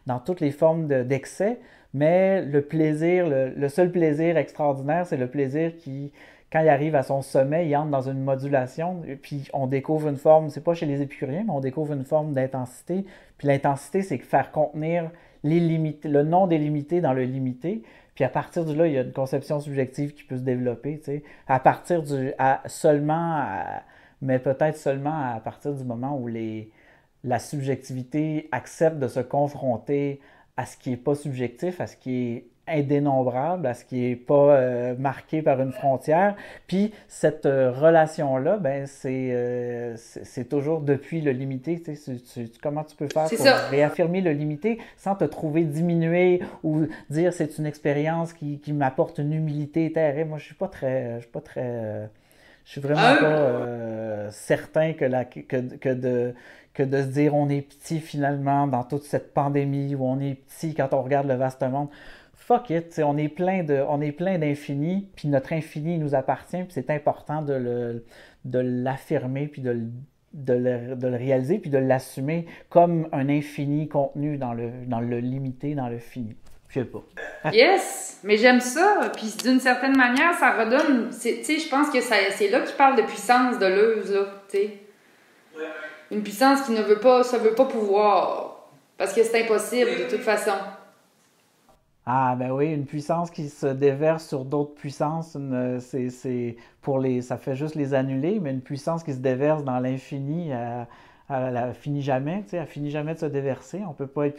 dans toutes les formes d'excès, mais le plaisir, le seul plaisir extraordinaire, c'est le plaisir qui, quand il arrive à son sommet, il entre dans une modulation, et puis on découvre une forme, c'est pas chez les épicuriens, mais on découvre une forme d'intensité, puis l'intensité, c'est faire contenir le non délimité dans le limité. Puis à partir de là, il y a une conception subjective qui peut se développer. À partir mais peut-être seulement à partir du moment où la subjectivité accepte de se confronter à ce qui n'est pas subjectif, à ce qui est indénombrable, à ce qui n'est pas marqué par une frontière. Puis cette relation-là, ben, c'est toujours depuis le limité. Tu sais, comment tu peux faire pour réaffirmer le limité sans te trouver diminué ou dire c'est une expérience qui m'apporte une humilité terrible. Moi, je suis vraiment pas certain que de se dire on est petit finalement dans toute cette pandémie ou on est petit quand on regarde le vaste monde. Fuck it, on est plein d'infini, puis notre infini nous appartient, puis c'est important de l'affirmer, puis de le réaliser, puis de l'assumer comme un infini contenu dans le limité, dans le fini. Je sais pas. Yes! Mais j'aime ça. Puis d'une certaine manière, ça redonne... Tu sais, je pense que c'est là qu'il parle de puissance de Deleuze, là, tu sais. Une puissance qui ne veut pas pouvoir. Parce que c'est impossible, de toute façon. Ah, ben oui, une puissance qui se déverse sur d'autres puissances, ça fait juste les annuler, mais une puissance qui se déverse dans l'infini, elle finit jamais, tu sais, elle finit jamais de se déverser. On peut pas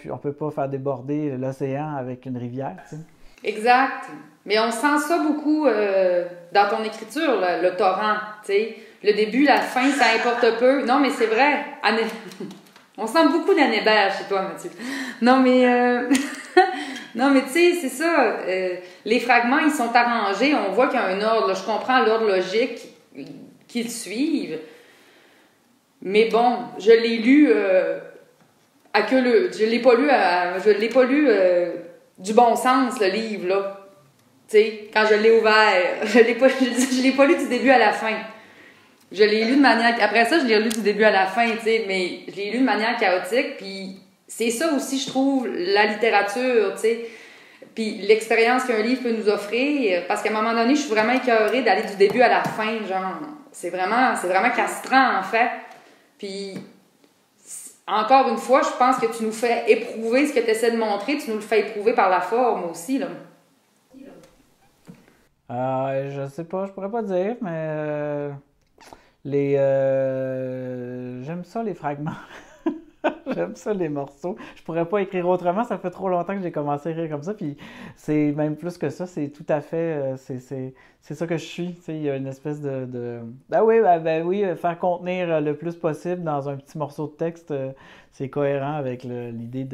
faire déborder l'océan avec une rivière, tu sais. Exact. Mais on sent ça beaucoup dans ton écriture, le torrent, tu sais. Le début, la fin, ça importe peu. Non, mais c'est vrai. On sent beaucoup d'Annébert chez toi, Mathieu. Non, mais... Non, mais tu sais, c'est ça. Les fragments, ils sont arrangés. On voit qu'il y a un ordre. Là. Je comprends l'ordre logique qu'ils suivent. Mais bon, je l'ai lu à queue leu. Je l'ai pas lu du bon sens, le livre, là. Tu sais, quand je l'ai ouvert. Je l'ai pas lu du début à la fin. Je l'ai lu de manière... Après ça, je l'ai lu du début à la fin, tu sais, mais je l'ai lu de manière chaotique, puis... C'est ça aussi, je trouve, la littérature, tu sais. Puis l'expérience qu'un livre peut nous offrir, parce qu'à un moment donné, je suis vraiment écœurée d'aller du début à la fin, genre. C'est vraiment castrant, en fait. Puis, encore une fois, je pense que tu nous fais éprouver ce que tu essaies de montrer, tu nous le fais éprouver par la forme aussi, là. Je sais pas, je pourrais pas dire, mais j'aime ça, les fragments. J'aime ça, les morceaux. Je pourrais pas écrire autrement, ça fait trop longtemps que j'ai commencé à écrire comme ça, puis c'est même plus que ça, c'est tout à fait, c'est ça que je suis, tu sais, il y a une espèce de... Ben oui, faire contenir le plus possible dans un petit morceau de texte, c'est cohérent avec l'idée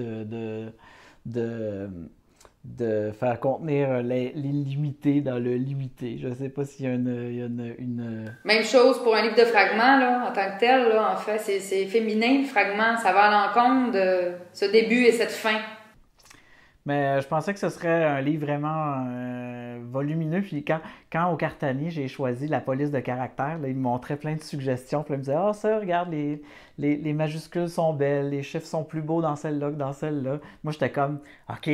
de faire contenir l'illimité dans le limité. Je sais pas s'il y a une... Même chose pour un livre de fragments, là, en tant que tel, là, en fait, c'est féminin, le fragment, ça va à l'encontre de ce début et cette fin. Mais je pensais que ce serait un livre vraiment volumineux. Puis quand au Cartanier, j'ai choisi la police de caractère, là, il me montrait plein de suggestions. Puis là, il me disait « Ah, ça, regarde, les majuscules sont belles, les chiffres sont plus beaux dans celle-là que dans celle-là. » Moi, j'étais comme « OK,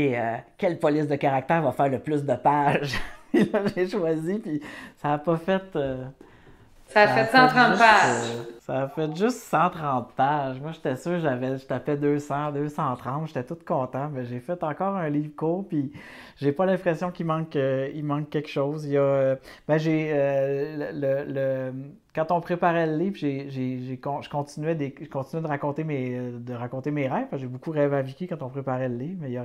quelle police de caractère va faire le plus de pages? » Puis là, j'ai choisi, puis ça n'a pas fait... Ça a fait 130 pages. Ça a fait juste 130 pages. Moi, j'étais sûr, je tapais 200, 230. J'étais tout content. Mais j'ai fait encore un livre court, puis j'ai pas l'impression qu'il manque quelque chose. Il y a... quand on préparait le livre, je continuais de raconter mes rêves. J'ai beaucoup rêvé à Vicky quand on préparait le livre, mais il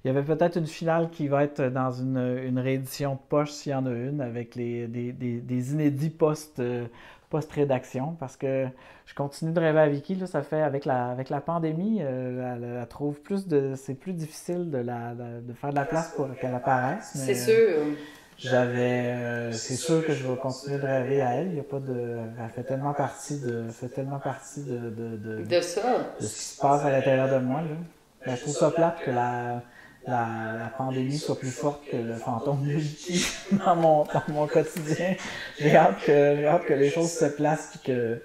y avait peut-être une finale qui va être dans une réédition de poche, s'il y en a une, avec des inédits post-rédaction, parce que je continue de rêver à Vicky. Là, ça fait, avec la pandémie, elle trouve c'est plus difficile de faire de la place pour qu'elle apparaisse. Mais, c'est sûr. C'est sûr que je vais continuer de rêver à elle. Il y a pas de... Elle fait tellement partie de ça. De ce qui se passe à l'intérieur de moi, là. Ben, je trouve ça plate que la pandémie soit plus forte que le fantôme de Vicky dans mon quotidien. J'ai hâte que les choses se placent et qu'elles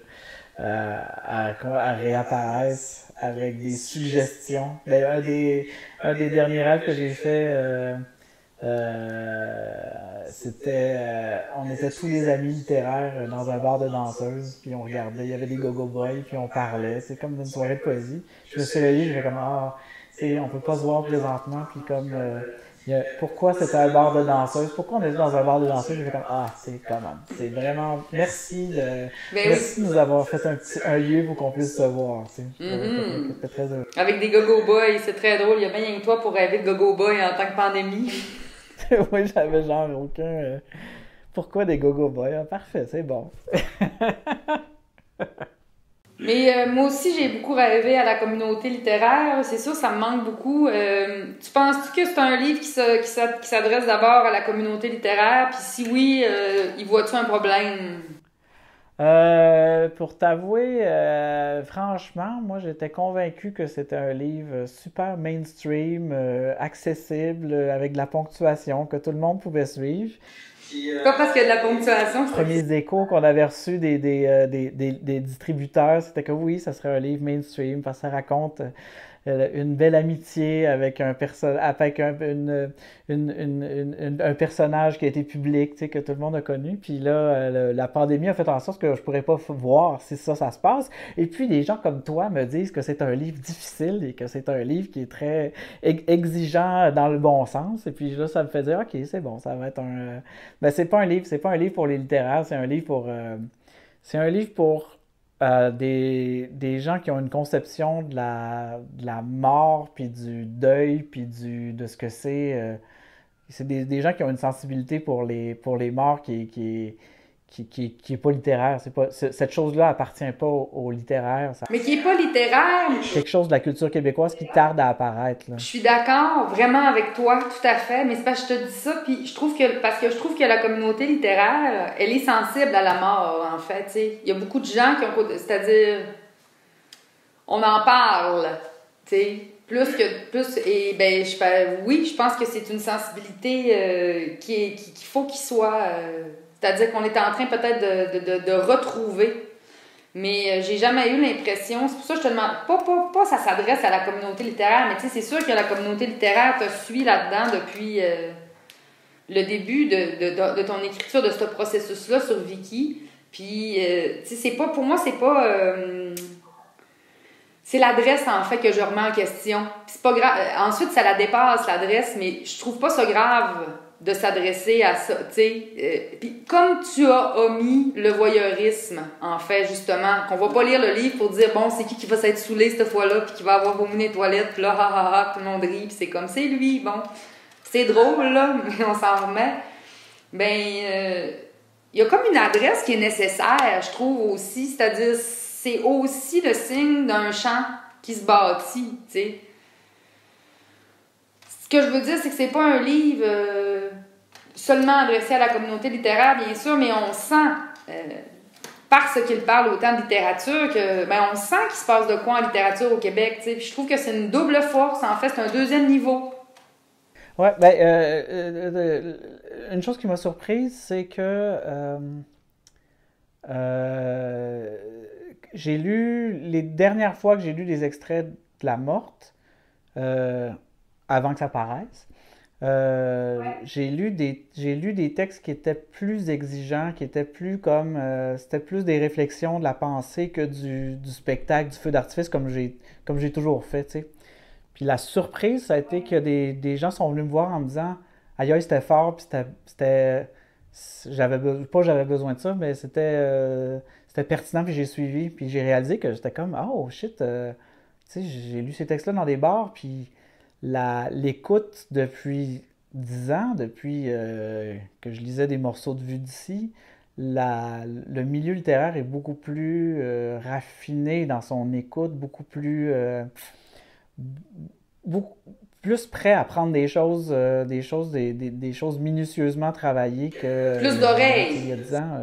réapparaissent avec des suggestions. Ben, un des derniers rêves que j'ai fait, c'était on était tous les amis littéraires dans un bar de danseuses, puis on regardait, il y avait des go-go boys, puis on parlait. C'est comme une soirée de poésie. Je me suis réveillé, je fais comme on peut pas se voir présentement, puis comme, pourquoi c'était un bar de danseuse, pourquoi on était dans un bar de danseuse, j'ai fait comme, c'est comment, c'est vraiment, merci de nous avoir fait un lieu pour qu'on puisse se voir, tu sais. C'était très heureux. Avec des go-go boys, c'est très drôle, il y a bien rien que toi pour rêver de go-go boy en tant que pandémie. Oui, j'avais genre aucun... Pourquoi des go-go boys? Parfait, c'est bon. Mais moi aussi, j'ai beaucoup rêvé à la communauté littéraire. C'est sûr, ça me manque beaucoup. Tu penses-tu que c'est un livre qui s'adresse d'abord à la communauté littéraire? Puis si oui, y vois-tu un problème? Pour t'avouer, franchement, moi j'étais convaincu que c'était un livre super mainstream, accessible, avec de la ponctuation, que tout le monde pouvait suivre. Pas parce qu'il y a de la ponctuation. Les premiers échos qu'on avait reçus des distributeurs, c'était que oui, ça serait un livre mainstream, parce que ça raconte une belle amitié avec un personnage qui a été public, tu sais, que tout le monde a connu. Puis là, la pandémie a fait en sorte que je pourrais pas voir si ça se passe. Et puis, des gens comme toi me disent que c'est un livre difficile et que c'est un livre qui est très exigeant dans le bon sens. Et puis là, ça me fait dire, OK, c'est bon, ça va être un... Ben, c'est pas un livre pour les littéraires, c'est un livre pour des gens qui ont une conception de la mort, puis du deuil, puis de ce que c'est. C'est des gens qui ont une sensibilité pour les morts qui est pas littéraire. Cette chose-là appartient pas au littéraire. Mais qui est pas littéraire. Quelque chose de la culture québécoise qui tarde à apparaître, là. Je suis d'accord vraiment avec toi, tout à fait. Mais c'est parce que je te dis ça, puis je trouve que la communauté littéraire, elle est sensible à la mort, en fait. T'sais. Il y a beaucoup de gens qui ont... C'est-à-dire, on en parle, tu sais. Oui, je pense que c'est une sensibilité qu'il faut qu'il soit... c'est-à-dire qu'on est en train peut-être de retrouver. Mais j'ai jamais eu l'impression... C'est pour ça que je te demande... Pas ça s'adresse à la communauté littéraire, mais tu sais, c'est sûr que la communauté littéraire te suit là-dedans depuis le début de ton écriture, de ce processus-là sur Vicky. Puis, tu sais, c'est pas... Pour moi, c'est pas... c'est l'adresse, en fait, que je remets en question. Puis c'est pas grave. Ensuite, ça la dépasse, l'adresse, mais je trouve pas ça grave de s'adresser à ça, tu sais. Puis comme tu as omis le voyeurisme, en fait, justement, qu'on va pas lire le livre pour dire, bon, c'est qui va s'être saoulé cette fois-là, puis qui va avoir vomi les toilettes, puis là, tout le monde rit, puis c'est comme, c'est lui, bon. C'est drôle, là, mais on s'en remet. Ben, il y a comme une adresse qui est nécessaire, je trouve aussi, c'est-à-dire, c'est aussi le signe d'un champ qui se bâtit, tu sais. Ce que je veux dire, c'est que c'est pas un livre seulement adressé à la communauté littéraire, bien sûr, mais on sent, parce qu'il parle autant de littérature, on sent qu'il se passe de quoi en littérature au Québec, tu sais. Puis je trouve que c'est une double force, en fait, c'est un deuxième niveau. Ouais, une chose qui m'a surprise, c'est que j'ai lu, les dernières fois que j'ai lu des extraits de La Morte, avant que ça paraisse, j'ai lu des textes qui étaient plus exigeants, qui étaient plus comme... c'était plus des réflexions de la pensée que du spectacle, du feu d'artifice, comme j'ai toujours fait, tu sais. Puis la surprise, ça a été que des gens sont venus me voir en me disant « Aïe, c'était fort, puis j'avais besoin de ça, mais c'était pertinent, puis j'ai suivi, puis j'ai réalisé que j'étais comme « Oh, shit! » Tu sais, j'ai lu ces textes-là dans des bars, puis l'écoute depuis 10 ans, depuis que je lisais des morceaux de Vue d'ici, le milieu littéraire est beaucoup plus raffiné dans son écoute, beaucoup plus prêt à prendre des choses minutieusement travaillées que plus d'oreilles. Il y a 10 ans.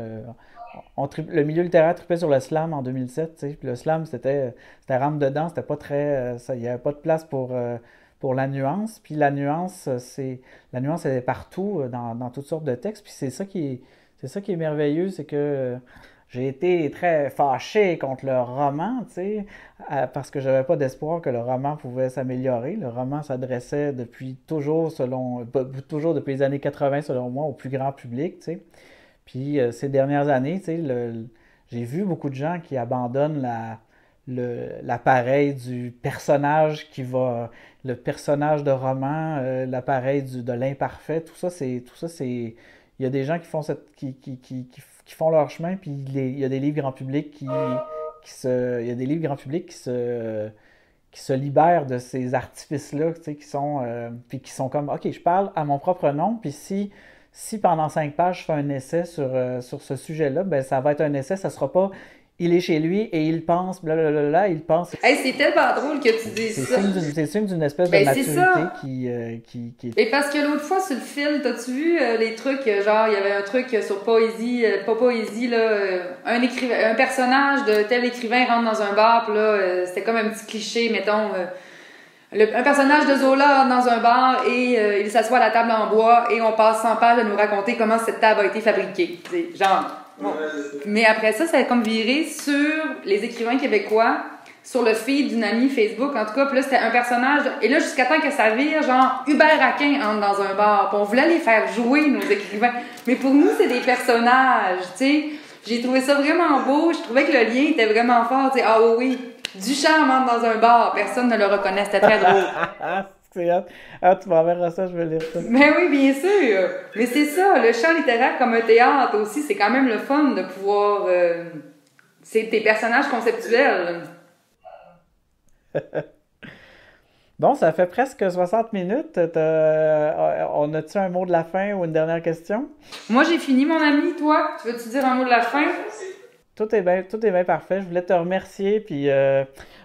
Le milieu littéraire trippait sur le slam en 2007, tu sais, puis le slam c'était rentre dedans, c'était pas très il n'y avait pas de place pour la nuance, puis la nuance elle est partout dans toutes sortes de textes, puis c'est ça qui est merveilleux, c'est que j'ai été très fâché contre le roman, tu sais, parce que j'avais pas d'espoir que le roman pouvait s'améliorer. Le roman s'adressait toujours depuis les années 80, selon moi, au plus grand public, tu sais. Puis ces dernières années, tu sais, j'ai vu beaucoup de gens qui abandonnent l'appareil du personnage qui va le personnage de roman, l'appareil de l'imparfait, tout ça, c'est... Il y a des gens qui font, qui font leur chemin, puis il y a des livres grand public qui se libèrent de ces artifices-là, tu sais, puis qui sont comme, OK, je parle à mon propre nom, puis si pendant 5 pages, je fais un essai sur ce sujet-là, ben ça va être un essai, ça sera pas il est chez lui et il pense, blablabla, il pense... Hey, c'est tellement drôle que tu dises ça. C'est signe d'une espèce de maturité qui est... Et parce que l'autre fois, sur le fil, t'as-tu vu les trucs, genre, il y avait un truc sur poésie, pas poésie, là, un personnage de tel écrivain rentre dans un bar, puis là, c'était comme un petit cliché, mettons... un personnage de Zola entre dans un bar et il s'assoit à la table en bois et on passe 100 pages à nous raconter comment cette table a été fabriquée. C'est genre... Bon. Mais après ça a comme viré sur les écrivains québécois, sur le feed d'une amie Facebook, en tout cas. Puis là, c'était un personnage... Et là, jusqu'à temps que ça vire, genre, Hubert Aquin entre dans un bar. Puis on voulait les faire jouer, nos écrivains. Mais pour nous, c'est des personnages, tu sais. J'ai trouvé ça vraiment beau. Je trouvais que le lien était vraiment fort. Tu sais, ah oui, Duchamp entre dans un bar. Personne ne le reconnaît. C'était très drôle. C'est hâte. Ah, tu m'enverras ça, je vais lire ça. Mais oui, bien sûr. Mais c'est ça, le chant littéraire comme un théâtre aussi, c'est quand même le fun de pouvoir... c'est tes personnages conceptuels. Bon, ça fait presque 60 minutes. On a-tu un mot de la fin ou une dernière question? Moi, j'ai fini, mon ami. Toi, tu veux-tu dire un mot de la fin? Tout est bien parfait. Je voulais te remercier, puis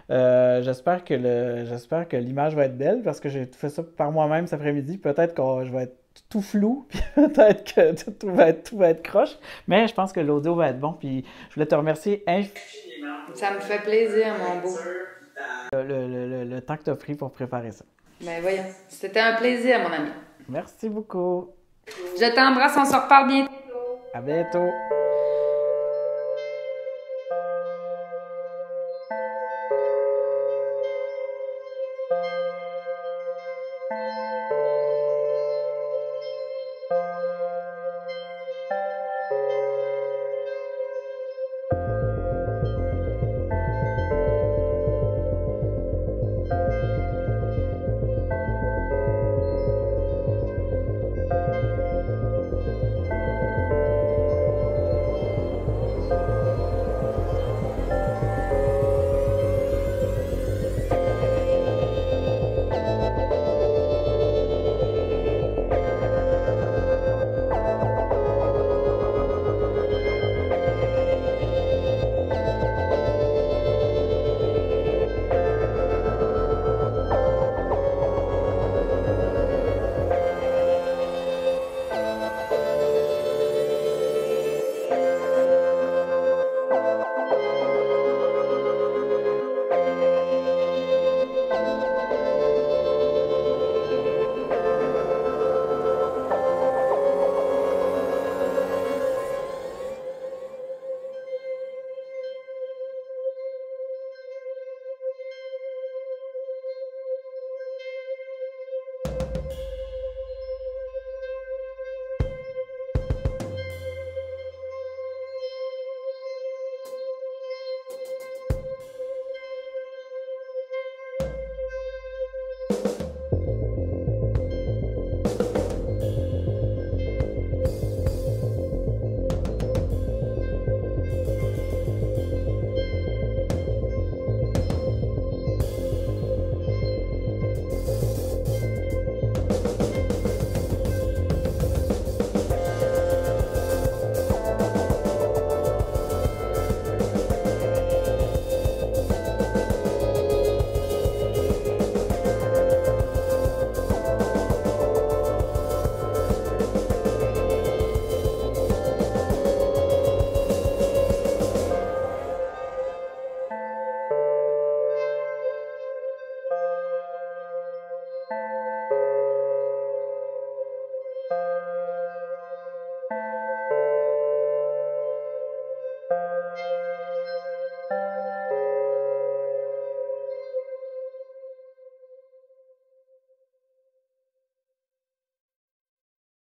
j'espère que l'image va être belle, parce que j'ai fait ça par moi-même cet après-midi. Peut-être que je vais être tout flou, puis peut-être que tout va être croche, mais je pense que l'audio va être bon, puis je voulais te remercier infiniment. Ça me fait plaisir, mon beau. Le temps que tu as pris pour préparer ça. Ben voyons, c'était un plaisir, mon ami. Merci beaucoup. Je t'embrasse, on se reparle bientôt. À bientôt.